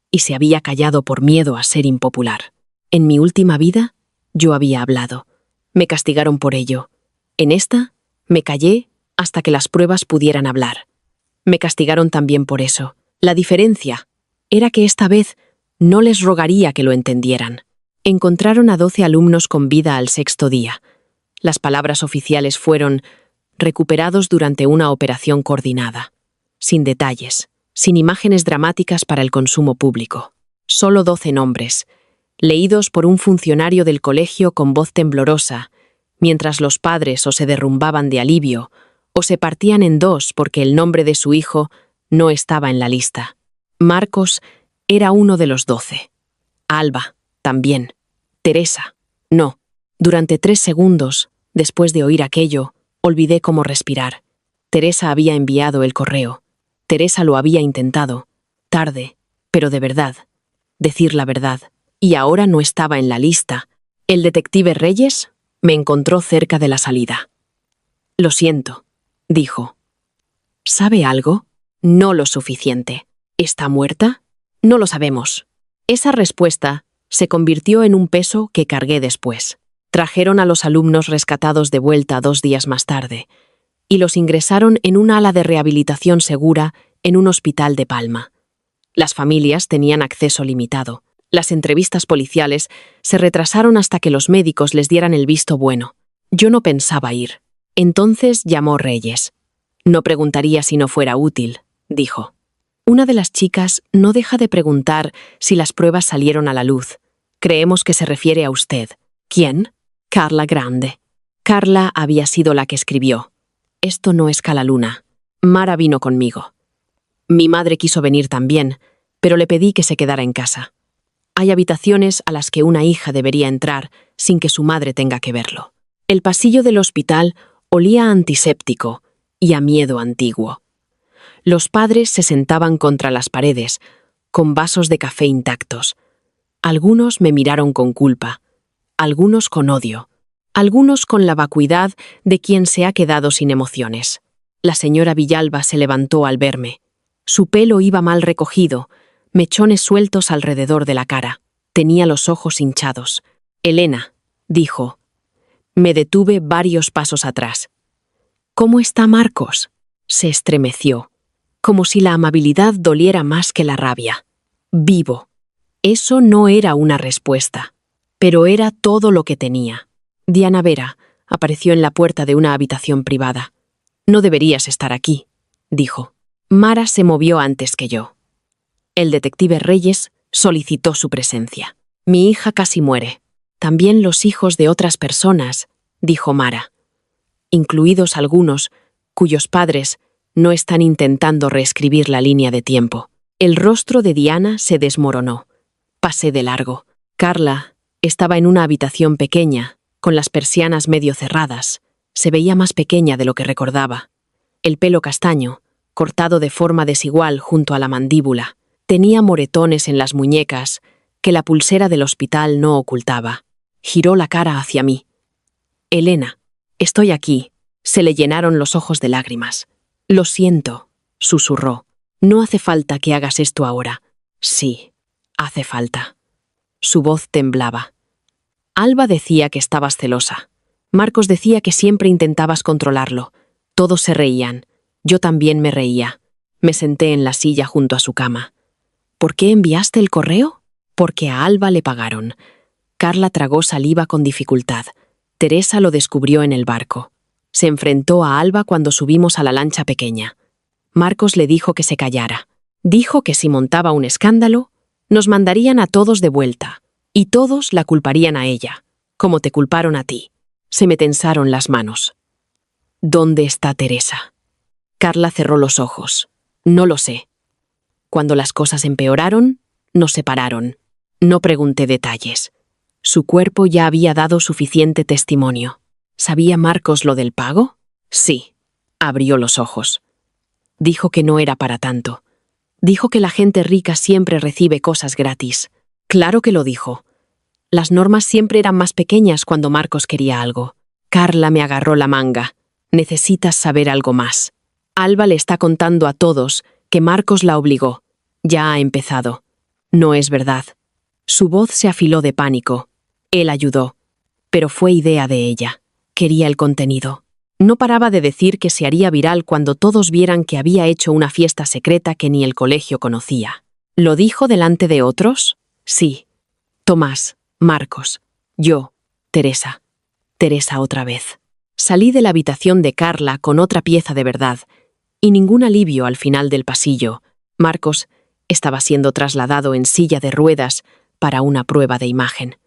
[SPEAKER 1] y se había callado por miedo a ser impopular. En mi última vida, yo había hablado. Me castigaron por ello. En esta, me callé hasta que las pruebas pudieran hablar. Me castigaron también por eso. La diferencia era que esta vez no les rogaría que lo entendieran. Encontraron a 12 alumnos con vida al 6º día. Las palabras oficiales fueron recuperados durante una operación coordinada, sin detalles, sin imágenes dramáticas para el consumo público. Solo 12 nombres, leídos por un funcionario del colegio con voz temblorosa, mientras los padres o se derrumbaban de alivio, o se partían en dos porque el nombre de su hijo no estaba en la lista. Marcos era uno de los 12. Alba, también. Teresa, no. Durante 3 segundos, después de oír aquello, olvidé cómo respirar. Teresa había enviado el correo. Teresa lo había intentado. Tarde, pero de verdad. Decir la verdad. Y ahora no estaba en la lista. El detective Reyes me encontró cerca de la salida. «Lo siento», dijo. «¿Sabe algo?» «No lo suficiente». «¿Está muerta?» «No lo sabemos». Esa respuesta se convirtió en un peso que cargué después. Trajeron a los alumnos rescatados de vuelta 2 días más tarde y los ingresaron en un ala de rehabilitación segura en un hospital de Palma. Las familias tenían acceso limitado. Las entrevistas policiales se retrasaron hasta que los médicos les dieran el visto bueno. Yo no pensaba ir. Entonces llamó Reyes. «No preguntaría si no fuera útil», dijo. «Una de las chicas no deja de preguntar si las pruebas salieron a la luz. Creemos que se refiere a usted». «¿Quién?» «Carla Grande». Carla había sido la que escribió. «Esto no es Calaluna. Mara vino conmigo. Mi madre quiso venir también, pero le pedí que se quedara en casa. Hay habitaciones a las que una hija debería entrar sin que su madre tenga que verlo». El pasillo del hospital olía a antiséptico y a miedo antiguo. Los padres se sentaban contra las paredes, con vasos de café intactos. Algunos me miraron con culpa, algunos con odio, algunos con la vacuidad de quien se ha quedado sin emociones. La señora Villalba se levantó al verme. Su pelo iba mal recogido, mechones sueltos alrededor de la cara. Tenía los ojos hinchados. «Elena», dijo. Me detuve varios pasos atrás. «¿Cómo está Marcos?» Se estremeció, como si la amabilidad doliera más que la rabia. «Vivo». Eso no era una respuesta, pero era todo lo que tenía. Diana Vera apareció en la puerta de una habitación privada. «No deberías estar aquí», dijo. Mara se movió antes que yo. El detective Reyes solicitó su presencia. «Mi hija casi muere. También los hijos de otras personas», dijo Mara, incluidos algunos cuyos padres no están intentando reescribir la línea de tiempo. El rostro de Diana se desmoronó. Pasé de largo. Carla estaba en una habitación pequeña, con las persianas medio cerradas. Se veía más pequeña de lo que recordaba. El pelo castaño, cortado de forma desigual junto a la mandíbula. Tenía moretones en las muñecas que la pulsera del hospital no ocultaba. Giró la cara hacia mí. «Elena, estoy aquí». Se le llenaron los ojos de lágrimas. «Lo siento», susurró. «No hace falta que hagas esto ahora». «Sí, hace falta». Su voz temblaba. «Alba decía que estabas celosa. Marcos decía que siempre intentabas controlarlo. Todos se reían. Yo también me reía». Me senté en la silla junto a su cama. «¿Por qué enviaste el correo?» «Porque a Alba le pagaron». Carla tragó saliva con dificultad. Teresa lo descubrió en el barco. Se enfrentó a Alba cuando subimos a la lancha pequeña. Marcos le dijo que se callara. Dijo que si montaba un escándalo, nos mandarían a todos de vuelta, y todos la culparían a ella, como te culparon a ti. Se me tensaron las manos. «¿Dónde está Teresa?» Carla cerró los ojos. «No lo sé. Cuando las cosas empeoraron, nos separaron. No pregunté detalles. Su cuerpo ya había dado suficiente testimonio. ¿Sabía Marcos lo del pago?» «Sí». Abrió los ojos. Dijo que no era para tanto. Dijo que la gente rica siempre recibe cosas gratis. Claro que lo dijo. Las normas siempre eran más pequeñas cuando Marcos quería algo. Carla me agarró la manga. «Necesitas saber algo más. Alba le está contando a todos que Marcos la obligó. Ya ha empezado. No es verdad». Su voz se afiló de pánico. Él ayudó, pero fue idea de ella. Quería el contenido. No paraba de decir que se haría viral cuando todos vieran que había hecho una fiesta secreta que ni el colegio conocía. ¿Lo dijo delante de otros? Sí. Tomás, Marcos, yo, Teresa. Teresa otra vez. Salí de la habitación de Carla con otra pieza de verdad, y ningún alivio al final del pasillo. Marcos Estaba siendo trasladado en silla de ruedas para una prueba de imagen.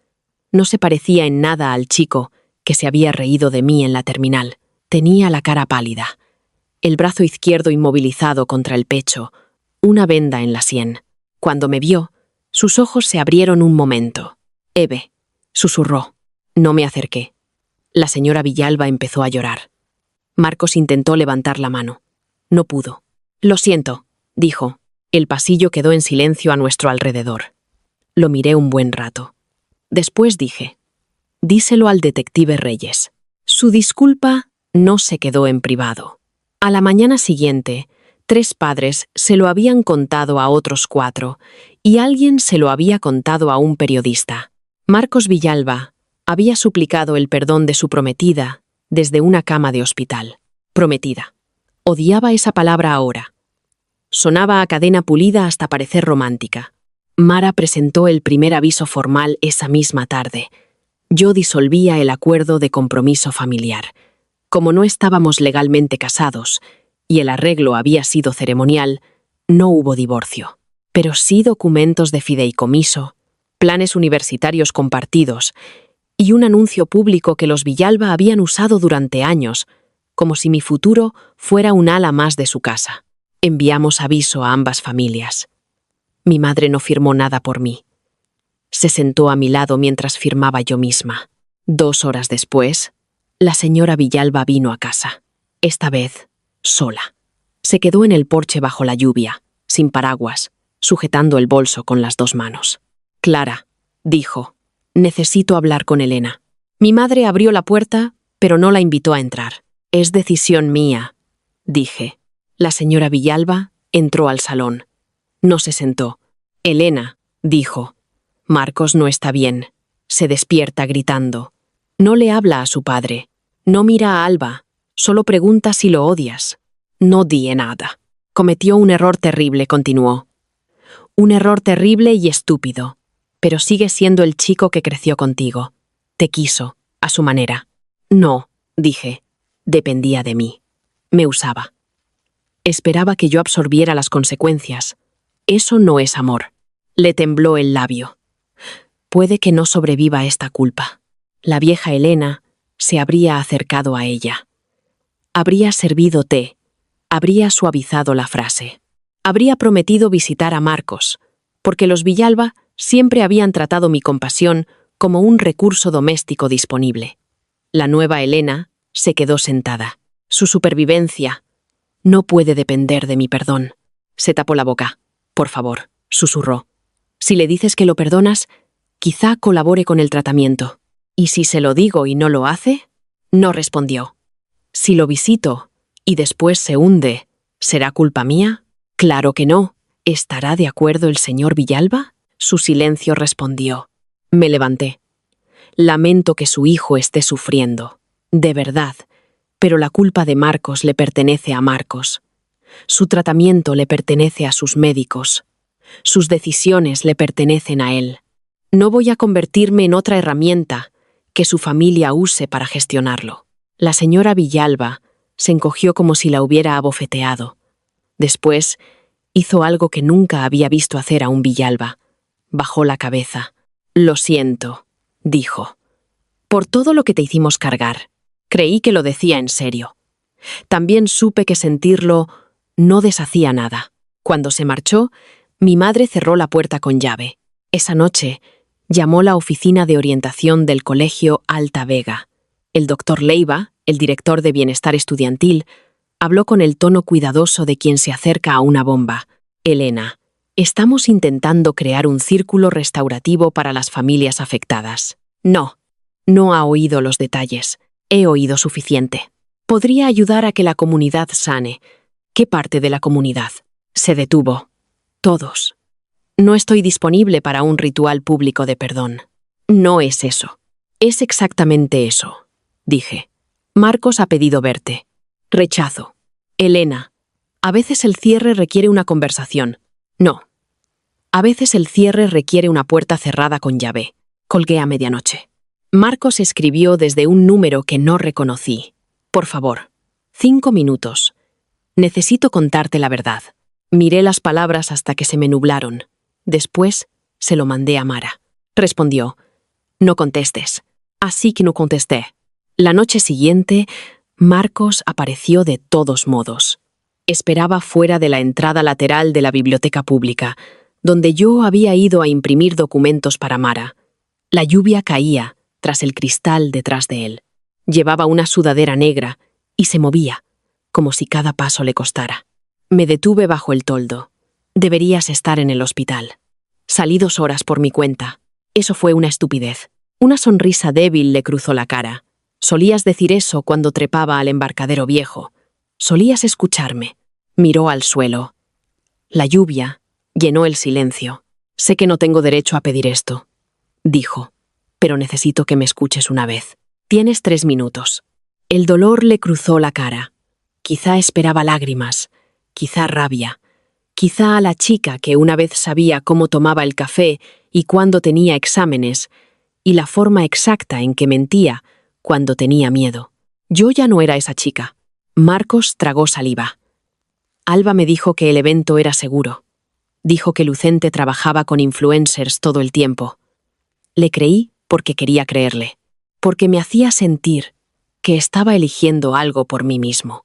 [SPEAKER 1] No se parecía en nada al chico que se había reído de mí en la terminal. Tenía la cara pálida, el brazo izquierdo inmovilizado contra el pecho, una venda en la sien. Cuando me vio, sus ojos se abrieron un momento. «Eve», susurró. No me acerqué. La señora Villalba empezó a llorar. Marcos intentó levantar la mano. No pudo. «Lo siento», dijo. El pasillo quedó en silencio a nuestro alrededor. Lo miré un buen rato. Después dije: «Díselo al detective Reyes». Su disculpa no se quedó en privado. A la mañana siguiente, 3 padres se lo habían contado a otros 4 y alguien se lo había contado a un periodista. Marcos Villalba había suplicado el perdón de su prometida desde una cama de hospital. Prometida. Odiaba esa palabra ahora. Sonaba a cadena pulida hasta parecer romántica. Mara presentó el primer aviso formal esa misma tarde. Yo disolvía el acuerdo de compromiso familiar. Como no estábamos legalmente casados y el arreglo había sido ceremonial, no hubo divorcio. Pero sí documentos de fideicomiso, planes universitarios compartidos y un anuncio público que los Villalba habían usado durante años, como si mi futuro fuera un ala más de su casa. Enviamos aviso a ambas familias. Mi madre no firmó nada por mí. Se sentó a mi lado mientras firmaba yo misma. 2 horas después, la señora Villalba vino a casa. Esta vez, sola. Se quedó en el porche bajo la lluvia, sin paraguas, sujetando el bolso con las 2 manos. «Clara», dijo, «necesito hablar con Elena». Mi madre abrió la puerta, pero no la invitó a entrar. «Es decisión mía», dije. La señora Villalba entró al salón. No se sentó. «Elena», dijo. «Marcos no está bien. Se despierta gritando. No le habla a su padre. No mira a Alba. Solo pregunta si lo odias». No di nada. «Cometió un error terrible», continuó. «Un error terrible y estúpido. Pero sigue siendo el chico que creció contigo. Te quiso, a su manera». «No», dije. «Dependía de mí. Me usaba. Esperaba que yo absorbiera las consecuencias. Eso no es amor». Le tembló el labio. «Puede que no sobreviva esta culpa». La vieja Elena se habría acercado a ella. Habría servido té. Habría suavizado la frase. Habría prometido visitar a Marcos, porque los Villalba siempre habían tratado mi compasión como un recurso doméstico disponible. La nueva Elena se quedó sentada. Su supervivencia no puede depender de mi perdón. Se tapó la boca. «Por favor», susurró. «Si le dices que lo perdonas, quizá colabore con el tratamiento». «¿Y si se lo digo y no lo hace?». No respondió. «Si lo visito y después se hunde, ¿será culpa mía?». «Claro que no. ¿Estará de acuerdo el señor Villalba?». Su silencio respondió. Me levanté. «Lamento que su hijo esté sufriendo. De verdad. Pero la culpa de Marcos le pertenece a Marcos. Su tratamiento le pertenece a sus médicos. Sus decisiones le pertenecen a él. No voy a convertirme en otra herramienta que su familia use para gestionarlo». La señora Villalba se encogió como si la hubiera abofeteado. Después hizo algo que nunca había visto hacer a un Villalba. Bajó la cabeza. «Lo siento», dijo, «por todo lo que te hicimos cargar. Creí que lo decía en serio. También supe que sentirlo no deshacía nada». Cuando se marchó, mi madre cerró la puerta con llave. Esa noche llamó la oficina de orientación del colegio Alta Vega. El doctor Leiva, el director de Bienestar Estudiantil, habló con el tono cuidadoso de quien se acerca a una bomba. «Elena, estamos intentando crear un círculo restaurativo para las familias afectadas». No ha oído los detalles. He oído suficiente. Podría ayudar a que la comunidad sane. ¿Qué parte de la comunidad? Se detuvo. Todos. No estoy disponible para un ritual público de perdón. No es eso. Es exactamente eso, dije. Marcos ha pedido verte. Rechazo. Elena, a veces el cierre requiere una conversación. No. A veces el cierre requiere una puerta cerrada con llave. Colgué a medianoche. Marcos escribió desde un número que no reconocí. «Por favor, 5 minutos. Necesito contarte la verdad». Miré las palabras hasta que se me nublaron. Después se lo mandé a Mara. Respondió: «No contestes». Así que no contesté. La noche siguiente, Marcos apareció de todos modos. Esperaba fuera de la entrada lateral de la biblioteca pública, donde yo había ido a imprimir documentos para Mara. La lluvia caía tras el cristal detrás de él. Llevaba una sudadera negra y se movía, como si cada paso le costara. Me detuve bajo el toldo. Deberías estar en el hospital. Salí 2 horas por mi cuenta. Eso fue una estupidez. Una sonrisa débil le cruzó la cara. Solías decir eso cuando trepaba al embarcadero viejo. Solías escucharme. Miró al suelo. La lluvia llenó el silencio. Sé que no tengo derecho a pedir esto, dijo, pero necesito que me escuches una vez. Tienes 3 minutos. El dolor le cruzó la cara. Quizá esperaba lágrimas, quizá rabia, quizá a la chica que una vez sabía cómo tomaba el café y cuándo tenía exámenes, y la forma exacta en que mentía cuando tenía miedo. Yo ya no era esa chica. Marcos tragó saliva. Alba me dijo que el evento era seguro. Dijo que Lucente trabajaba con influencers todo el tiempo. Le creí porque quería creerle, porque me hacía sentir que estaba eligiendo algo por mí mismo,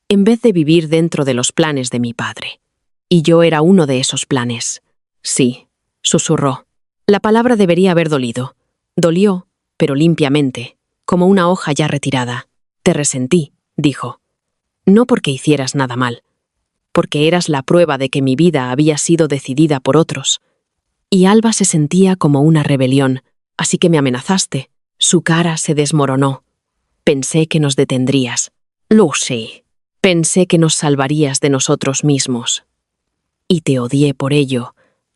[SPEAKER 1] en vez de vivir dentro de los planes de mi padre. Y yo era uno de esos planes. Sí, susurró. La palabra debería haber dolido. Dolió, pero limpiamente, como una hoja ya retirada. Te resentí, dijo. No porque hicieras nada mal, porque eras la prueba de que mi vida había sido decidida por otros. Y Alba se sentía como una rebelión, así que me amenazaste. Su cara se desmoronó. Pensé que nos detendrías. Lucy, pensé que nos salvarías de nosotros mismos. Y te odié por ello,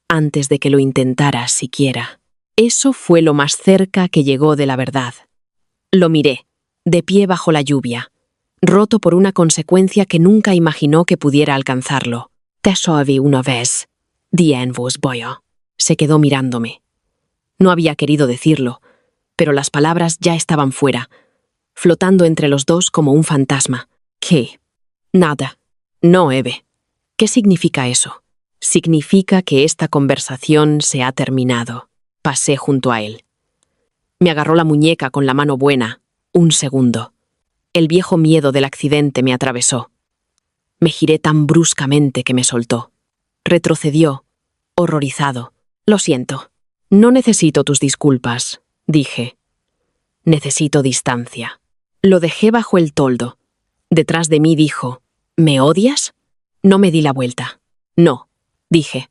[SPEAKER 1] antes de que lo intentaras siquiera. Eso fue lo más cerca que llegó de la verdad. Lo miré, de pie bajo la lluvia, roto por una consecuencia que nunca imaginó que pudiera alcanzarlo. Te soy una vez, dije en voz baja. Se quedó mirándome. No había querido decirlo, pero las palabras ya estaban fuera, flotando entre los dos como un fantasma. ¿Qué? Nada. No, Eve. ¿Qué significa eso? Significa que esta conversación se ha terminado. Pasé junto a él. Me agarró la muñeca con la mano buena. 1 segundo. El viejo miedo del accidente me atravesó. Me giré tan bruscamente que me soltó. Retrocedió, horrorizado. Lo siento. No necesito tus disculpas, dije. Necesito distancia. Lo dejé bajo el toldo. Detrás de mí dijo: ¿Me odias? No me di la vuelta. No, dije.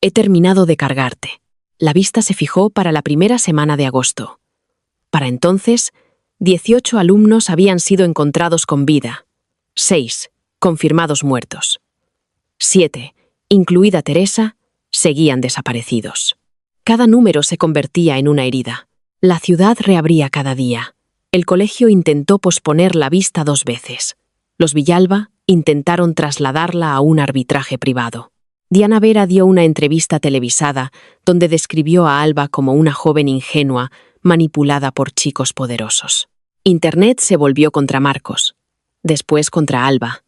[SPEAKER 1] He terminado de cargarte. La vista se fijó para la primera semana de agosto. Para entonces, 18 alumnos habían sido encontrados con vida. 6, confirmados muertos. 7, incluida Teresa, seguían desaparecidos. Cada número se convertía en una herida. La ciudad reabría cada día. El colegio intentó posponer la vista 2 veces. Los Villalba intentaron trasladarla a un arbitraje privado. Diana Vera dio una entrevista televisada donde describió a Alba como una joven ingenua, manipulada por chicos poderosos. Internet se volvió contra Marcos, después contra Alba,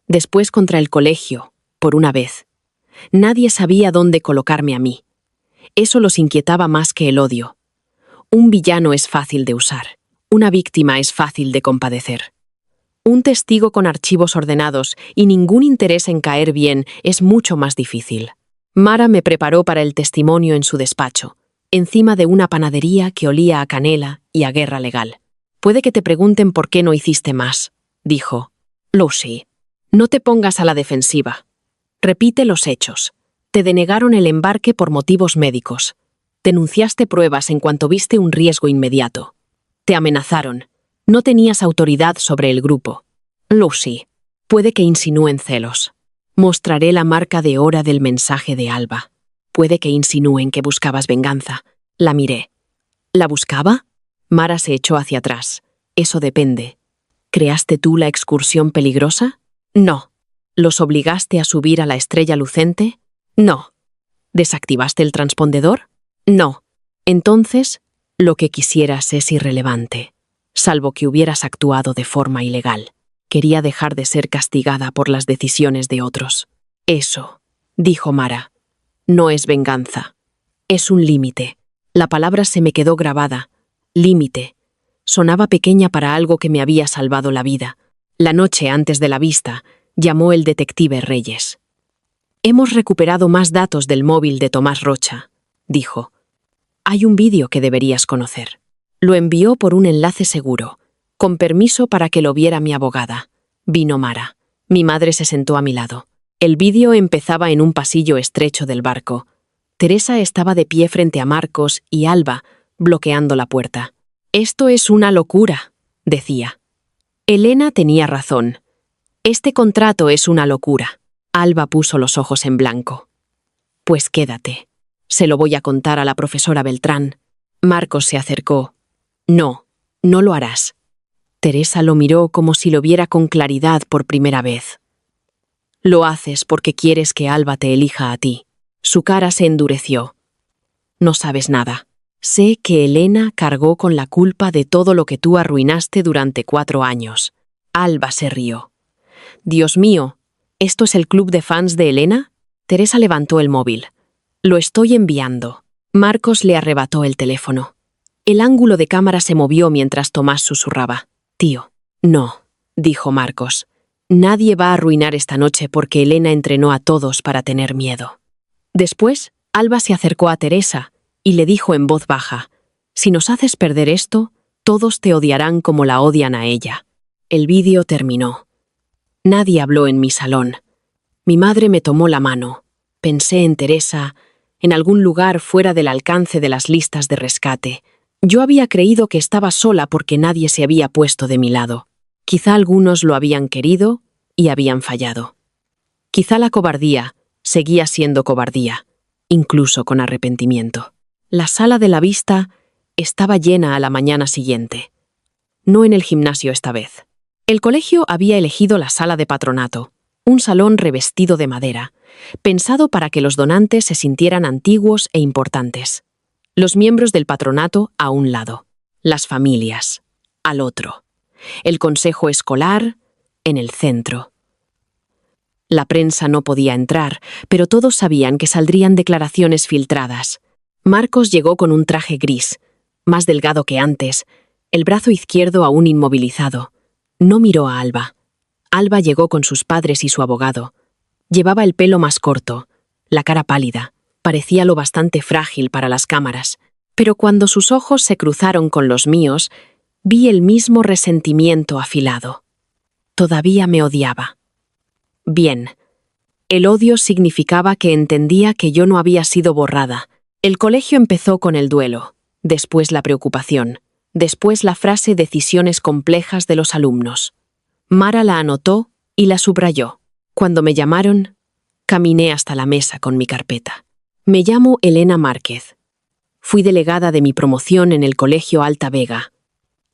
[SPEAKER 1] después contra el colegio, por una vez. Nadie sabía dónde colocarme a mí. Eso los inquietaba más que el odio. Un villano es fácil de usar, una víctima es fácil de compadecer. Un testigo con archivos ordenados y ningún interés en caer bien es mucho más difícil. Mara me preparó para el testimonio en su despacho, encima de una panadería que olía a canela y a guerra legal. Puede que te pregunten por qué no hiciste más, dijo. Lucy, no te pongas a la defensiva. Repite los hechos. Te denegaron el embarque por motivos médicos. Denunciaste pruebas en cuanto viste un riesgo inmediato. Te amenazaron. No tenías autoridad sobre el grupo. Lucy, puede que insinúen celos. Mostraré la marca de hora del mensaje de Alba. Puede que insinúen que buscabas venganza. La miré. ¿La buscaba? Mara se echó hacia atrás. Eso depende. ¿Creaste tú la excursión peligrosa? No. ¿Los obligaste a subir a la estrella lucente? No. ¿Desactivaste el transpondedor? No. Entonces, lo que quisieras es irrelevante. Salvo que hubieras actuado de forma ilegal. Quería dejar de ser castigada por las decisiones de otros. Eso, dijo Mara, no es venganza. Es un límite. La palabra se me quedó grabada. Límite. Sonaba pequeña para algo que me había salvado la vida. La noche antes de la vista, llamó el detective Reyes. Hemos recuperado más datos del móvil de Tomás Rocha, dijo. Hay un vídeo que deberías conocer. Lo envió por un enlace seguro, con permiso para que lo viera mi abogada. Vino Mara. Mi madre se sentó a mi lado. El vídeo empezaba en un pasillo estrecho del barco. Teresa estaba de pie frente a Marcos y Alba, bloqueando la puerta. «Esto es una locura», decía. Elena tenía razón. «Este contrato es una locura». Alba puso los ojos en blanco. «Pues quédate. Se lo voy a contar a la profesora Beltrán». Marcos se acercó. «No, no lo harás». Teresa lo miró como si lo viera con claridad por primera vez. «Lo haces porque quieres que Alba te elija a ti». Su cara se endureció. «No sabes nada. Sé que Elena cargó con la culpa de todo lo que tú arruinaste durante 4 años». Alba se rió. «Dios mío, ¿esto es el club de fans de Elena?» Teresa levantó el móvil. «Lo estoy enviando». Marcos le arrebató el teléfono. El ángulo de cámara se movió mientras Tomás susurraba. «Tío». «No», dijo Marcos. «Nadie va a arruinar esta noche porque Elena entrenó a todos para tener miedo». Después, Alba se acercó a Teresa y le dijo en voz baja, «Si nos haces perder esto, todos te odiarán como la odian a ella». El vídeo terminó. Nadie habló en mi salón. Mi madre me tomó la mano. Pensé en Teresa, en algún lugar fuera del alcance de las listas de rescate. Yo había creído que estaba sola porque nadie se había puesto de mi lado. Quizá algunos lo habían querido y habían fallado. Quizá la cobardía seguía siendo cobardía, incluso con arrepentimiento. La sala de la vista estaba llena a la mañana siguiente. No en el gimnasio esta vez. El colegio había elegido la sala de patronato, un salón revestido de madera, pensado para que los donantes se sintieran antiguos e importantes. Los miembros del patronato a un lado, las familias al otro, el consejo escolar en el centro. La prensa no podía entrar, pero todos sabían que saldrían declaraciones filtradas. Marcos llegó con un traje gris, más delgado que antes, el brazo izquierdo aún inmovilizado. No miró a Alba. Alba llegó con sus padres y su abogado. Llevaba el pelo más corto, la cara pálida, parecía lo bastante frágil para las cámaras, pero cuando sus ojos se cruzaron con los míos, vi el mismo resentimiento afilado. Todavía me odiaba. Bien. El odio significaba que entendía que yo no había sido borrada. El colegio empezó con el duelo, después la preocupación, después la frase «decisiones complejas de los alumnos». Mara la anotó y la subrayó. Cuando me llamaron, caminé hasta la mesa con mi carpeta. Me llamo Elena Márquez. Fui delegada de mi promoción en el Colegio Alta Vega.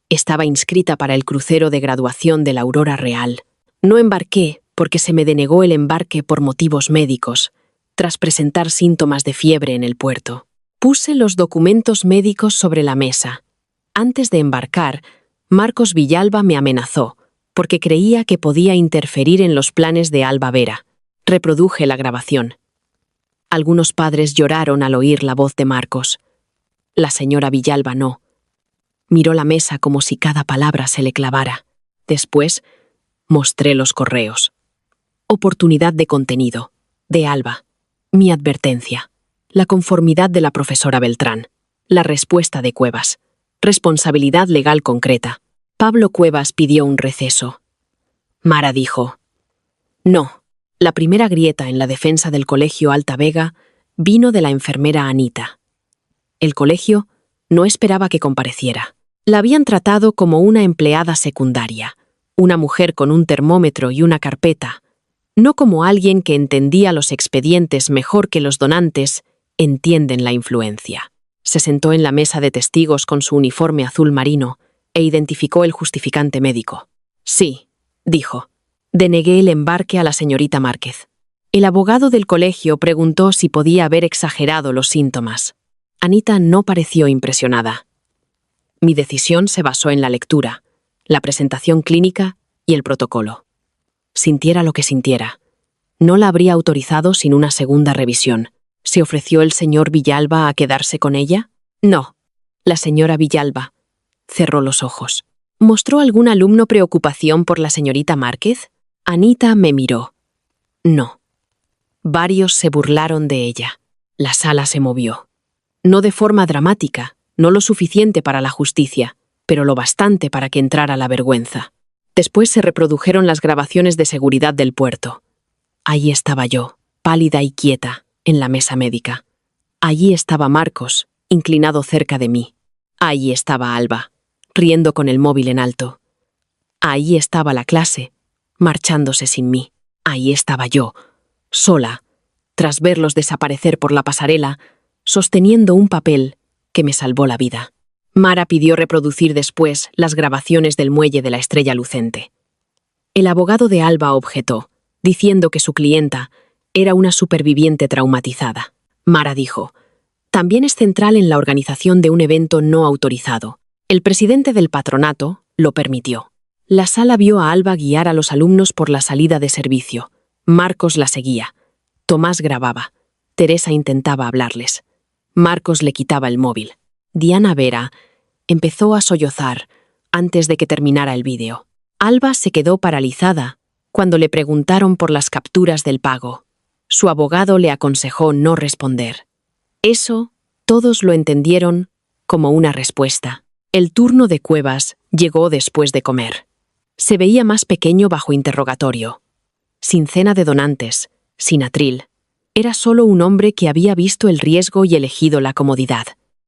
[SPEAKER 1] Estaba inscrita para el crucero de graduación de la Aurora Real. No embarqué porque se me denegó el embarque por motivos médicos, tras presentar síntomas de fiebre en el puerto. Puse los documentos médicos sobre la mesa. Antes de embarcar, Marcos Villalba me amenazó, porque creía que podía interferir en los planes de Alba Vera. Reproduje la grabación. Algunos padres lloraron al oír la voz de Marcos. La señora Villalba no. Miró la mesa como si cada palabra se le clavara. Después, mostré los correos. Oportunidad de contenido. De Alba. Mi advertencia. La conformidad de la profesora Beltrán. La respuesta de Cuevas. Responsabilidad legal concreta. Pablo Cuevas pidió un receso. Mara dijo: «No». La primera grieta en la defensa del Colegio Alta Vega vino de la enfermera Anita. El colegio no esperaba que compareciera. La habían tratado como una empleada secundaria, una mujer con un termómetro y una carpeta, no como alguien que entendía los expedientes mejor que los donantes entienden la influencia. Se sentó en la mesa de testigos con su uniforme azul marino e identificó el justificante médico. «Sí», dijo, «denegué el embarque a la señorita Márquez». El abogado del colegio preguntó si podía haber exagerado los síntomas. Anita no pareció impresionada. Mi decisión se basó en la lectura, la presentación clínica y el protocolo. Sintiera lo que sintiera. No la habría autorizado sin una segunda revisión. ¿Se ofreció el señor Villalba a quedarse con ella? No. La señora Villalba cerró los ojos. ¿Mostró algún alumno preocupación por la señorita Márquez? Anita me miró. No. Varios se burlaron de ella. La sala se movió. No de forma dramática, no lo suficiente para la justicia, pero lo bastante para que entrara la vergüenza. Después se reprodujeron las grabaciones de seguridad del puerto. Allí estaba yo, pálida y quieta, en la mesa médica. Allí estaba Marcos, inclinado cerca de mí. Allí estaba Alba, riendo con el móvil en alto. Allí estaba la clase, marchándose sin mí. Allí estaba yo, sola, tras verlos desaparecer por la pasarela, sosteniendo un papel que me salvó la vida. Mara pidió reproducir después las grabaciones del muelle de la Estrella Lucente. El abogado de Alba objetó, diciendo que su clienta era una superviviente traumatizada. Mara dijo: también es central en la organización de un evento no autorizado. El presidente del patronato lo permitió. La sala vio a Alba guiar a los alumnos por la salida de servicio. Marcos la seguía. Tomás grababa. Teresa intentaba hablarles. Marcos le quitaba el móvil. Diana Vera empezó a sollozar antes de que terminara el vídeo. Alba se quedó paralizada cuando le preguntaron por las capturas del pago. Su abogado le aconsejó no responder. Eso todos lo entendieron como una respuesta. El turno de Cuevas llegó después de comer. Se veía más pequeño bajo interrogatorio. Sin cena de donantes, sin atril. Era solo un hombre que había visto el riesgo y elegido la comodidad.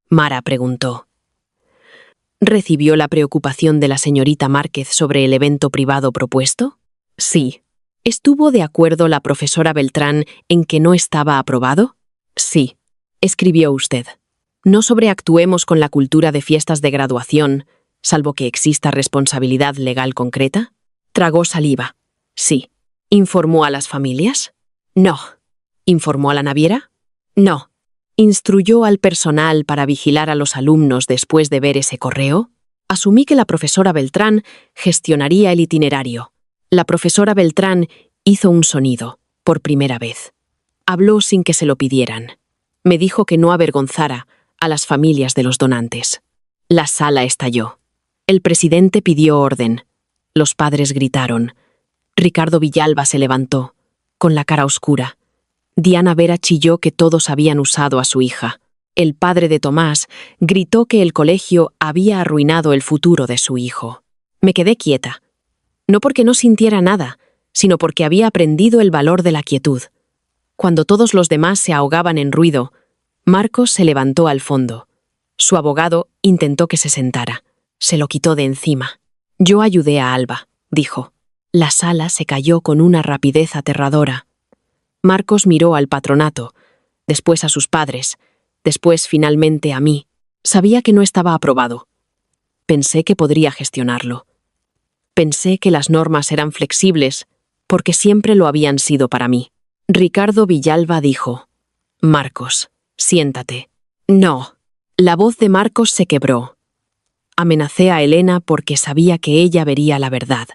[SPEAKER 1] Mara preguntó: ¿recibió la preocupación de la señorita Márquez sobre el evento privado propuesto? Sí. ¿Estuvo de acuerdo la profesora Beltrán en que no estaba aprobado? Sí. Escribió usted: no sobreactuemos con la cultura de fiestas de graduación, salvo que exista responsabilidad legal concreta. Tragó saliva. Sí. ¿Informó a las familias? No. ¿Informó a la naviera? No. ¿Instruyó al personal para vigilar a los alumnos después de ver ese correo? Asumí que la profesora Beltrán gestionaría el itinerario. La profesora Beltrán hizo un sonido, por primera vez. Habló sin que se lo pidieran. Me dijo que no avergonzara a las familias de los donantes. La sala estalló. El presidente pidió orden. Los padres gritaron. Ricardo Villalba se levantó, con la cara oscura. Diana Vera chilló que todos habían usado a su hija. El padre de Tomás gritó que el colegio había arruinado el futuro de su hijo. Me quedé quieta. No porque no sintiera nada, sino porque había aprendido el valor de la quietud. Cuando todos los demás se ahogaban en ruido, Marcos se levantó al fondo. Su abogado intentó que se sentara. Se lo quitó de encima. Yo ayudé a Alba, dijo. La sala se cayó con una rapidez aterradora. Marcos miró al patronato, después a sus padres, después finalmente a mí. Sabía que no estaba aprobado. Pensé que podría gestionarlo. Pensé que las normas eran flexibles, porque siempre lo habían sido para mí. Ricardo Villalba dijo: Marcos, siéntate. No. La voz de Marcos se quebró. Amenacé a Elena porque sabía que ella vería la verdad.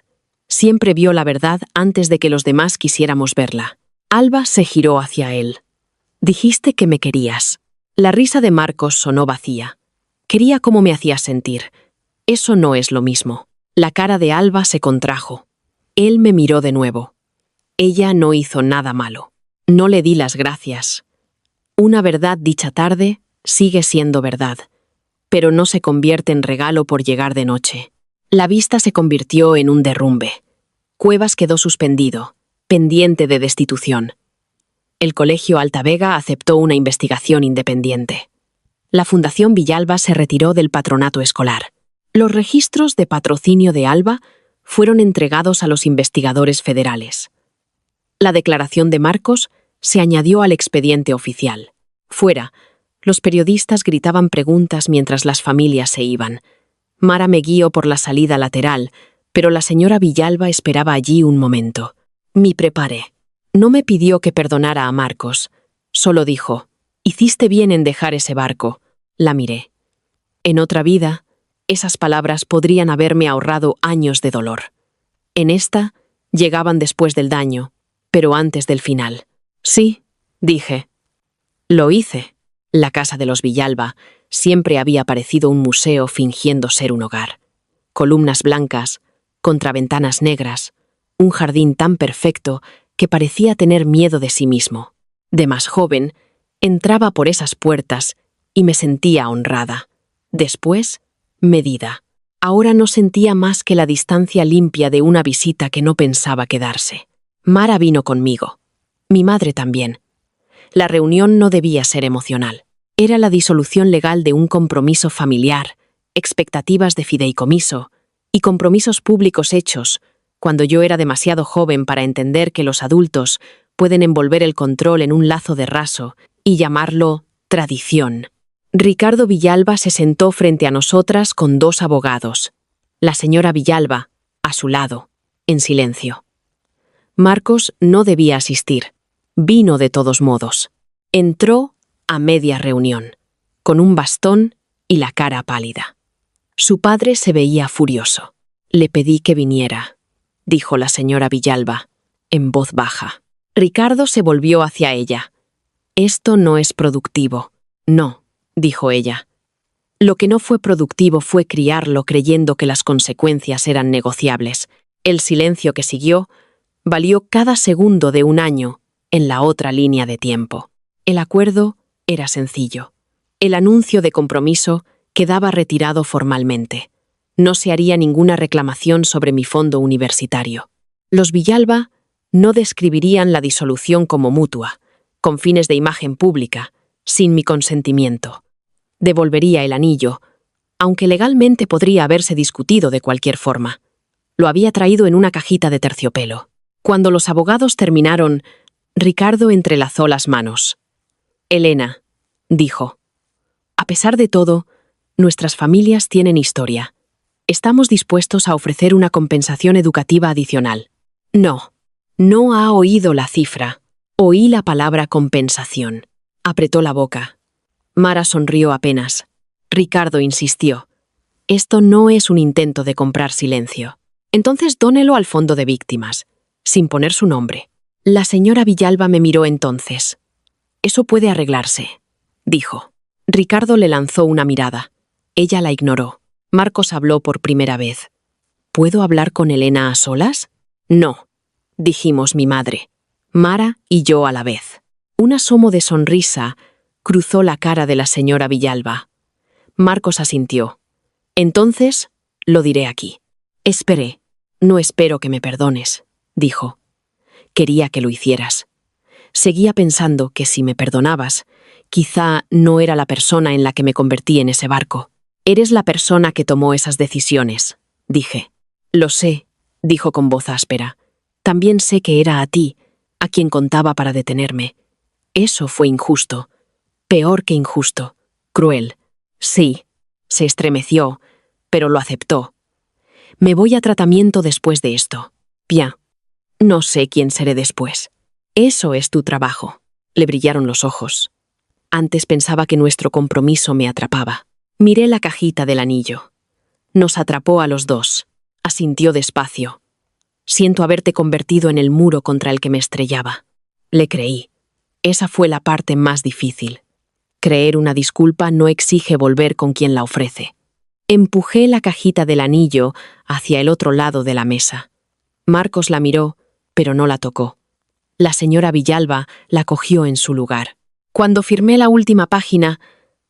[SPEAKER 1] Siempre vio la verdad antes de que los demás quisiéramos verla. Alba se giró hacia él. Dijiste que me querías. La risa de Marcos sonó vacía. Quería cómo me hacías sentir. Eso no es lo mismo. La cara de Alba se contrajo. Él me miró de nuevo. Ella no hizo nada malo. No le di las gracias. Una verdad dicha tarde sigue siendo verdad, pero no se convierte en regalo por llegar de noche. La vista se convirtió en un derrumbe. Cuevas quedó suspendido, pendiente de destitución. El Colegio Altavega aceptó una investigación independiente. La Fundación Villalba se retiró del patronato escolar. Los registros de patrocinio de Alba fueron entregados a los investigadores federales. La declaración de Marcos se añadió al expediente oficial. Fuera, los periodistas gritaban preguntas mientras las familias se iban. Mara me guió por la salida lateral, pero la señora Villalba esperaba allí un momento. Me preparé. No me pidió que perdonara a Marcos. Solo dijo: «Hiciste bien en dejar ese barco». La miré. En otra vida, esas palabras podrían haberme ahorrado años de dolor. En esta, llegaban después del daño, pero antes del final. Sí, dije. Lo hice. La casa de los Villalba siempre había parecido un museo fingiendo ser un hogar. Columnas blancas, contraventanas negras, un jardín tan perfecto que parecía tener miedo de sí mismo. De más joven, entraba por esas puertas y me sentía honrada. Después, medida. Ahora no sentía más que la distancia limpia de una visita que no pensaba quedarse. Mara vino conmigo. Mi madre también. La reunión no debía ser emocional. Era la disolución legal de un compromiso familiar, expectativas de fideicomiso y compromisos públicos hechos, cuando yo era demasiado joven para entender que los adultos pueden envolver el control en un lazo de raso y llamarlo tradición. Ricardo Villalba se sentó frente a nosotras con 2 abogados. La señora Villalba, a su lado, en silencio. Marcos no debía asistir. Vino de todos modos. Entró a media reunión, con un bastón y la cara pálida. Su padre se veía furioso. Le pedí que viniera, dijo la señora Villalba, en voz baja. Ricardo se volvió hacia ella. Esto no es productivo. No, dijo ella. Lo que no fue productivo fue criarlo creyendo que las consecuencias eran negociables. El silencio que siguió valió cada segundo de un año en la otra línea de tiempo. El acuerdo era sencillo. El anuncio de compromiso quedaba retirado formalmente. No se haría ninguna reclamación sobre mi fondo universitario. Los Villalba no describirían la disolución como mutua, con fines de imagen pública, sin mi consentimiento. Devolvería el anillo, aunque legalmente podría haberse discutido de cualquier forma. Lo había traído en una cajita de terciopelo. Cuando los abogados terminaron, Ricardo entrelazó las manos. Elena, dijo, a pesar de todo, nuestras familias tienen historia. Estamos dispuestos a ofrecer una compensación educativa adicional. No ha oído la cifra. Oí la palabra compensación. Apretó la boca. Mara sonrió apenas. Ricardo insistió. Esto no es un intento de comprar silencio. Entonces dónelo al fondo de víctimas, sin poner su nombre. La señora Villalba me miró entonces. Eso puede arreglarse, dijo. Ricardo le lanzó una mirada. Ella la ignoró. Marcos habló por primera vez. ¿Puedo hablar con Elena a solas? No, dijimos mi madre, Mara y yo a la vez. Un asomo de sonrisa cruzó la cara de la señora Villalba. Marcos asintió. Entonces, lo diré aquí. Esperé. No espero que me perdones, dijo. Quería que lo hicieras. Seguía pensando que si me perdonabas, quizá no era la persona en la que me convertí en ese barco. Eres la persona que tomó esas decisiones, dije. Lo sé, dijo con voz áspera. También sé que era a ti, a quien contaba para detenerme. Eso fue injusto. Peor que injusto. Cruel. Sí. Se estremeció, pero lo aceptó. Me voy a tratamiento después de esto. Bien. No sé quién seré después. Eso es tu trabajo. Le brillaron los ojos. Antes pensaba que nuestro compromiso me atrapaba. Miré la cajita del anillo. Nos atrapó a los dos. Asintió despacio. Siento haberte convertido en el muro contra el que me estrellaba. Le creí. Esa fue la parte más difícil. Creer una disculpa no exige volver con quien la ofrece. Empujé la cajita del anillo hacia el otro lado de la mesa. Marcos la miró, pero no la tocó. La señora Villalba la cogió en su lugar. Cuando firmé la última página,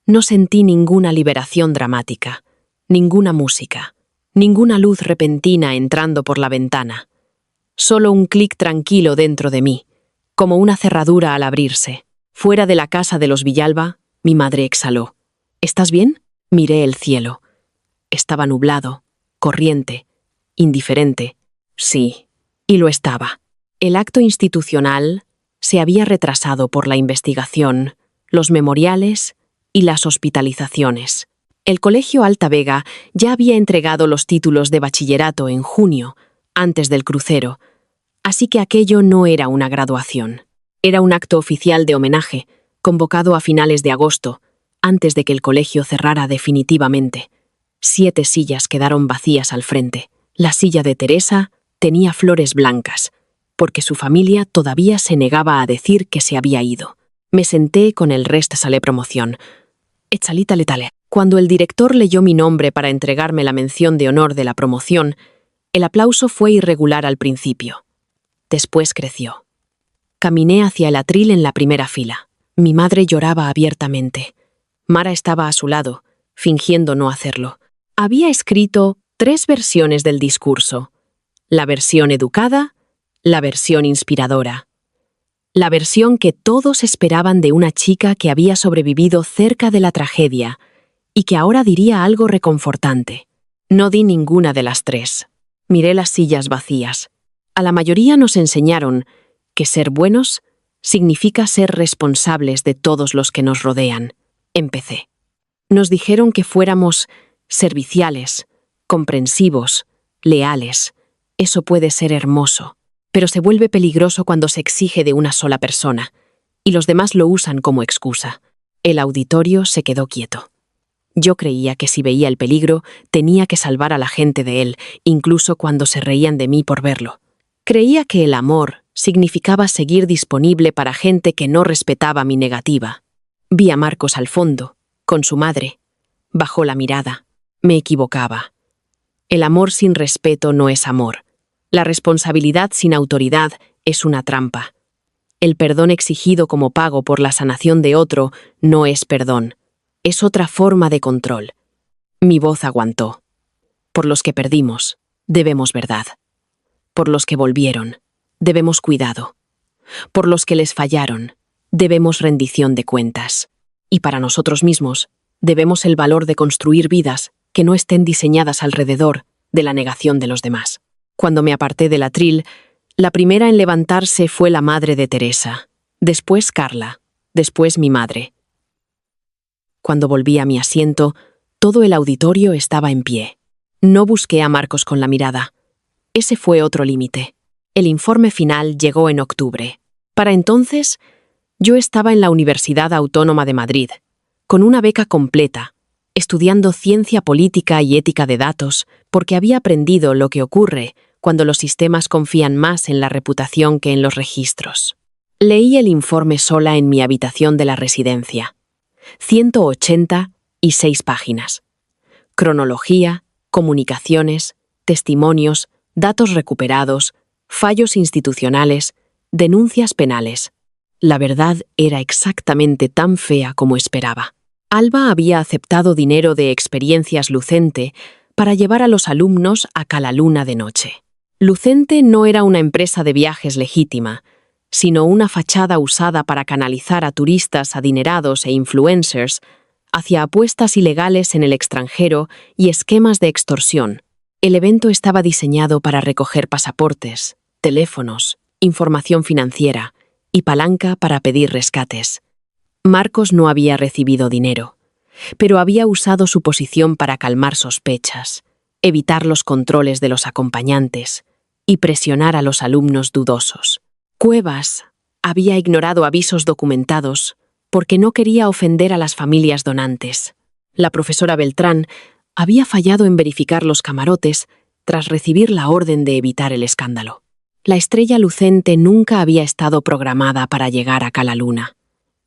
[SPEAKER 1] no sentí ninguna liberación dramática, ninguna música, ninguna luz repentina entrando por la ventana. Solo un clic tranquilo dentro de mí, como una cerradura al abrirse. Fuera de la casa de los Villalba, mi madre exhaló. ¿Estás bien? Miré el cielo. Estaba nublado, corriente, indiferente. Sí, y lo estaba. El acto institucional se había retrasado por la investigación, los memoriales y las hospitalizaciones. El Colegio Alta Vega ya había entregado los títulos de bachillerato en junio, antes del crucero, así que aquello no era una graduación. Era un acto oficial de homenaje, convocado a finales de agosto, antes de que el colegio cerrara definitivamente. 7 sillas quedaron vacías al frente. La silla de Teresa tenía flores blancas. porque su familia todavía se negaba a decir que se había ido. Me senté con el resto de la promoción. Etzalitale tale. Cuando el director leyó mi nombre para entregarme la mención de honor de la promoción, el aplauso fue irregular al principio. Después creció. Caminé hacia el atril en la primera fila. Mi madre lloraba abiertamente. Mara estaba a su lado, fingiendo no hacerlo. Había escrito 3 versiones del discurso. La versión educada, la versión inspiradora. La versión que todos esperaban de una chica que había sobrevivido cerca de la tragedia y que ahora diría algo reconfortante. No di ninguna de las 3. Miré las sillas vacías. A la mayoría nos enseñaron que ser buenos significa ser responsables de todos los que nos rodean. Empecé. Nos dijeron que fuéramos serviciales, comprensivos, leales. Eso puede ser hermoso, pero se vuelve peligroso cuando se exige de una sola persona, y los demás lo usan como excusa. El auditorio se quedó quieto. Yo creía que si veía el peligro, tenía que salvar a la gente de él, incluso cuando se reían de mí por verlo. Creía que el amor significaba seguir disponible para gente que no respetaba mi negativa. Vi a Marcos al fondo, con su madre. Bajó la mirada. Me equivocaba. El amor sin respeto no es amor. La responsabilidad sin autoridad es una trampa. El perdón exigido como pago por la sanación de otro no es perdón. Es otra forma de control. Mi voz aguantó. Por los que perdimos, debemos verdad. Por los que volvieron, debemos cuidado. Por los que les fallaron, debemos rendición de cuentas. Y para nosotros mismos, debemos el valor de construir vidas que no estén diseñadas alrededor de la negación de los demás. Cuando me aparté del atril, la primera en levantarse fue la madre de Teresa, después Carla, después mi madre. Cuando volví a mi asiento, todo el auditorio estaba en pie. No busqué a Marcos con la mirada. Ese fue otro límite. El informe final llegó en octubre. Para entonces, yo estaba en la Universidad Autónoma de Madrid, con una beca completa, estudiando ciencia política y ética de datos, porque había aprendido lo que ocurre cuando los sistemas confían más en la reputación que en los registros. Leí el informe sola en mi habitación de la residencia. 186 páginas. Cronología, comunicaciones, testimonios, datos recuperados, fallos institucionales, denuncias penales. La verdad era exactamente tan fea como esperaba. Alba había aceptado dinero de Experiencias Lucente para llevar a los alumnos a Calaluna de noche. Lucente no era una empresa de viajes legítima, sino una fachada usada para canalizar a turistas adinerados e influencers hacia apuestas ilegales en el extranjero y esquemas de extorsión. El evento estaba diseñado para recoger pasaportes, teléfonos, información financiera y palanca para pedir rescates. Marcos no había recibido dinero, pero había usado su posición para calmar sospechas, evitar los controles de los acompañantes y presionar a los alumnos dudosos. Cuevas había ignorado avisos documentados porque no quería ofender a las familias donantes. La profesora Beltrán había fallado en verificar los camarotes tras recibir la orden de evitar el escándalo. La estrella lucente nunca había estado programada para llegar a Calaluna.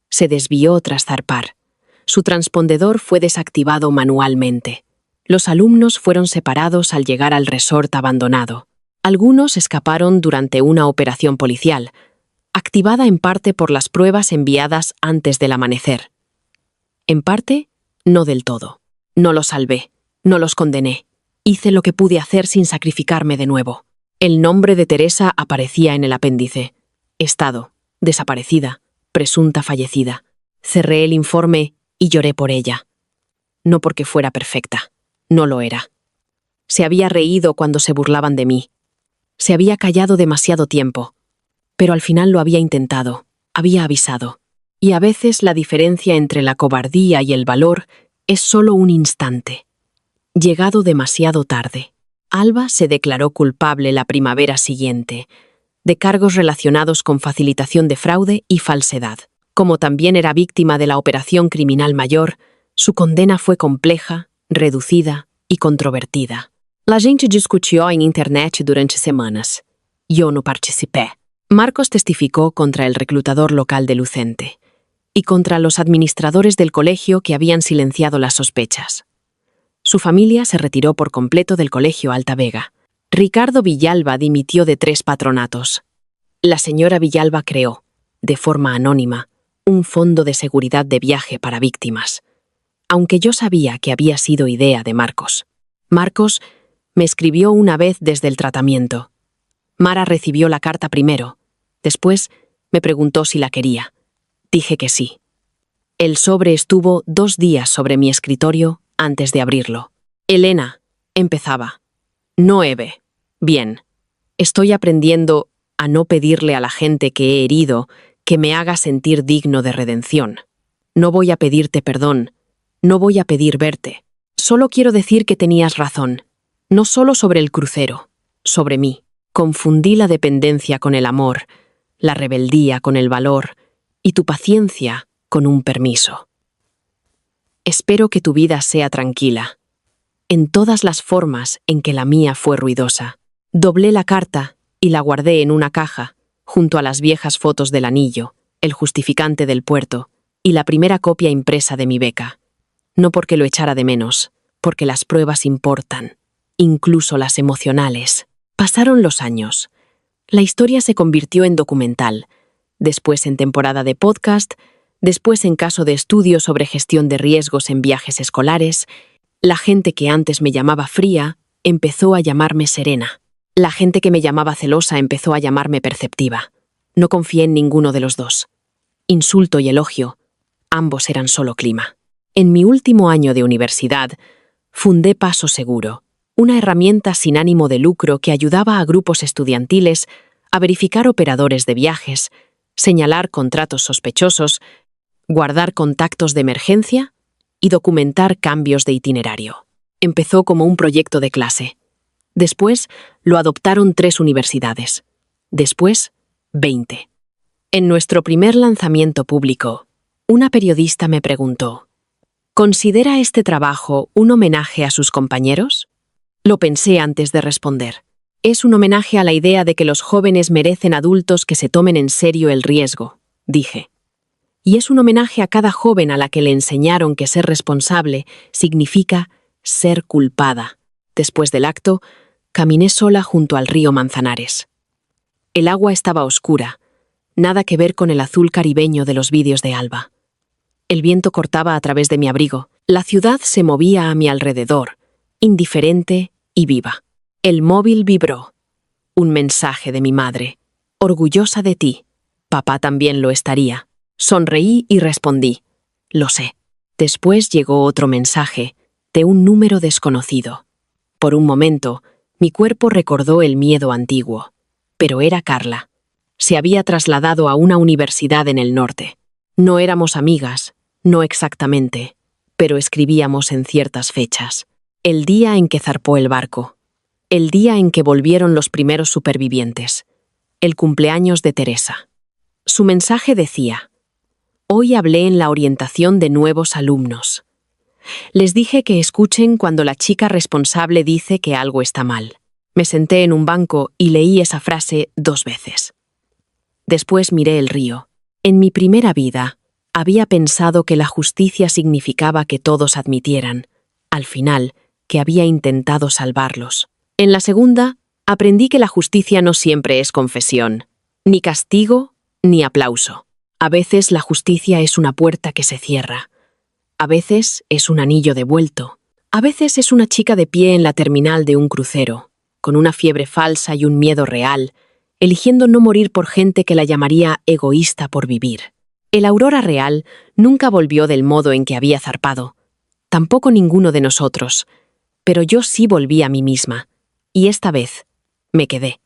[SPEAKER 1] Se desvió tras zarpar. Su transpondedor fue desactivado manualmente. Los alumnos fueron separados al llegar al resort abandonado. Algunos escaparon durante una operación policial, activada en parte por las pruebas enviadas antes del amanecer. En parte, no del todo. No los salvé, no los condené. Hice lo que pude hacer sin sacrificarme de nuevo. El nombre de Teresa aparecía en el apéndice. Estado, desaparecida, presunta fallecida. Cerré el informe y lloré por ella. No porque fuera perfecta, no lo era. Se había reído cuando se burlaban de mí. Se había callado demasiado tiempo. Pero al final lo había intentado, había avisado. Y a veces la diferencia entre la cobardía y el valor es solo un instante. Llegado demasiado tarde, Alba se declaró culpable la primavera siguiente, de cargos relacionados con facilitación de fraude y falsedad. Como también era víctima de la operación criminal mayor, su condena fue compleja, reducida y controvertida. La gente discutió en internet durante semanas. Yo no participé. Marcos testificó contra el reclutador local de Lucente y contra los administradores del colegio que habían silenciado las sospechas. Su familia se retiró por completo del colegio Alta Vega. Ricardo Villalba dimitió de 3 patronatos. La señora Villalba creó, de forma anónima, un fondo de seguridad de viaje para víctimas, aunque yo sabía que había sido idea de Marcos. Marcos me escribió una vez desde el tratamiento. Mara recibió la carta primero. Después me preguntó si la quería. Dije que sí. El sobre estuvo 2 días sobre mi escritorio antes de abrirlo. Elena, empezaba. No, Eve. Bien. Estoy aprendiendo a no pedirle a la gente que he herido que me haga sentir digno de redención. No voy a pedirte perdón. No voy a pedir verte. Solo quiero decir que tenías razón. No solo sobre el crucero, sobre mí. Confundí la dependencia con el amor, la rebeldía con el valor y tu paciencia con un permiso. Espero que tu vida sea tranquila, en todas las formas en que la mía fue ruidosa. Doblé la carta y la guardé en una caja, junto a las viejas fotos del anillo, el justificante del puerto y la primera copia impresa de mi beca. No porque lo echara de menos, porque las pruebas importan, incluso las emocionales. Pasaron los años. La historia se convirtió en documental, después en temporada de podcast, después en caso de estudio sobre gestión de riesgos en viajes escolares. La gente que antes me llamaba fría empezó a llamarme serena. La gente que me llamaba celosa empezó a llamarme perceptiva. No confié en ninguno de los dos. Insulto y elogio, ambos eran solo clima. En mi último año de universidad, fundé Paso Seguro, una herramienta sin ánimo de lucro que ayudaba a grupos estudiantiles a verificar operadores de viajes, señalar contratos sospechosos, guardar contactos de emergencia y documentar cambios de itinerario. Empezó como un proyecto de clase. Después lo adoptaron 3 universidades. Después, 20. En nuestro primer lanzamiento público, una periodista me preguntó: ¿considera este trabajo un homenaje a sus compañeros? Lo pensé antes de responder. Es un homenaje a la idea de que los jóvenes merecen adultos que se tomen en serio el riesgo, dije. Y es un homenaje a cada joven a la que le enseñaron que ser responsable significa ser culpada. Después del acto, caminé sola junto al río Manzanares. El agua estaba oscura, nada que ver con el azul caribeño de los vídeos de Alba. El viento cortaba a través de mi abrigo. La ciudad se movía a mi alrededor, indiferente y viva. El móvil vibró. Un mensaje de mi madre. Orgullosa de ti. Papá también lo estaría. Sonreí y respondí. Lo sé. Después llegó otro mensaje, de un número desconocido. Por un momento, mi cuerpo recordó el miedo antiguo. Pero era Carla. Se había trasladado a una universidad en el norte. No éramos amigas, no exactamente, pero escribíamos en ciertas fechas. El día en que zarpó el barco. El día en que volvieron los primeros supervivientes. El cumpleaños de Teresa. Su mensaje decía: hoy hablé en la orientación de nuevos alumnos. Les dije que escuchen cuando la chica responsable dice que algo está mal. Me senté en un banco y leí esa frase 2 veces. Después miré el río. En mi primera vida, había pensado que la justicia significaba que todos admitieran, al final, que había intentado salvarlos. En la segunda, aprendí que la justicia no siempre es confesión, ni castigo, ni aplauso. A veces la justicia es una puerta que se cierra. A veces es un anillo devuelto. A veces es una chica de pie en la terminal de un crucero, con una fiebre falsa y un miedo real, eligiendo no morir por gente que la llamaría egoísta por vivir. El Aurora Real nunca volvió del modo en que había zarpado. Tampoco ninguno de nosotros. Pero yo sí volví a mí misma. Y esta vez me quedé.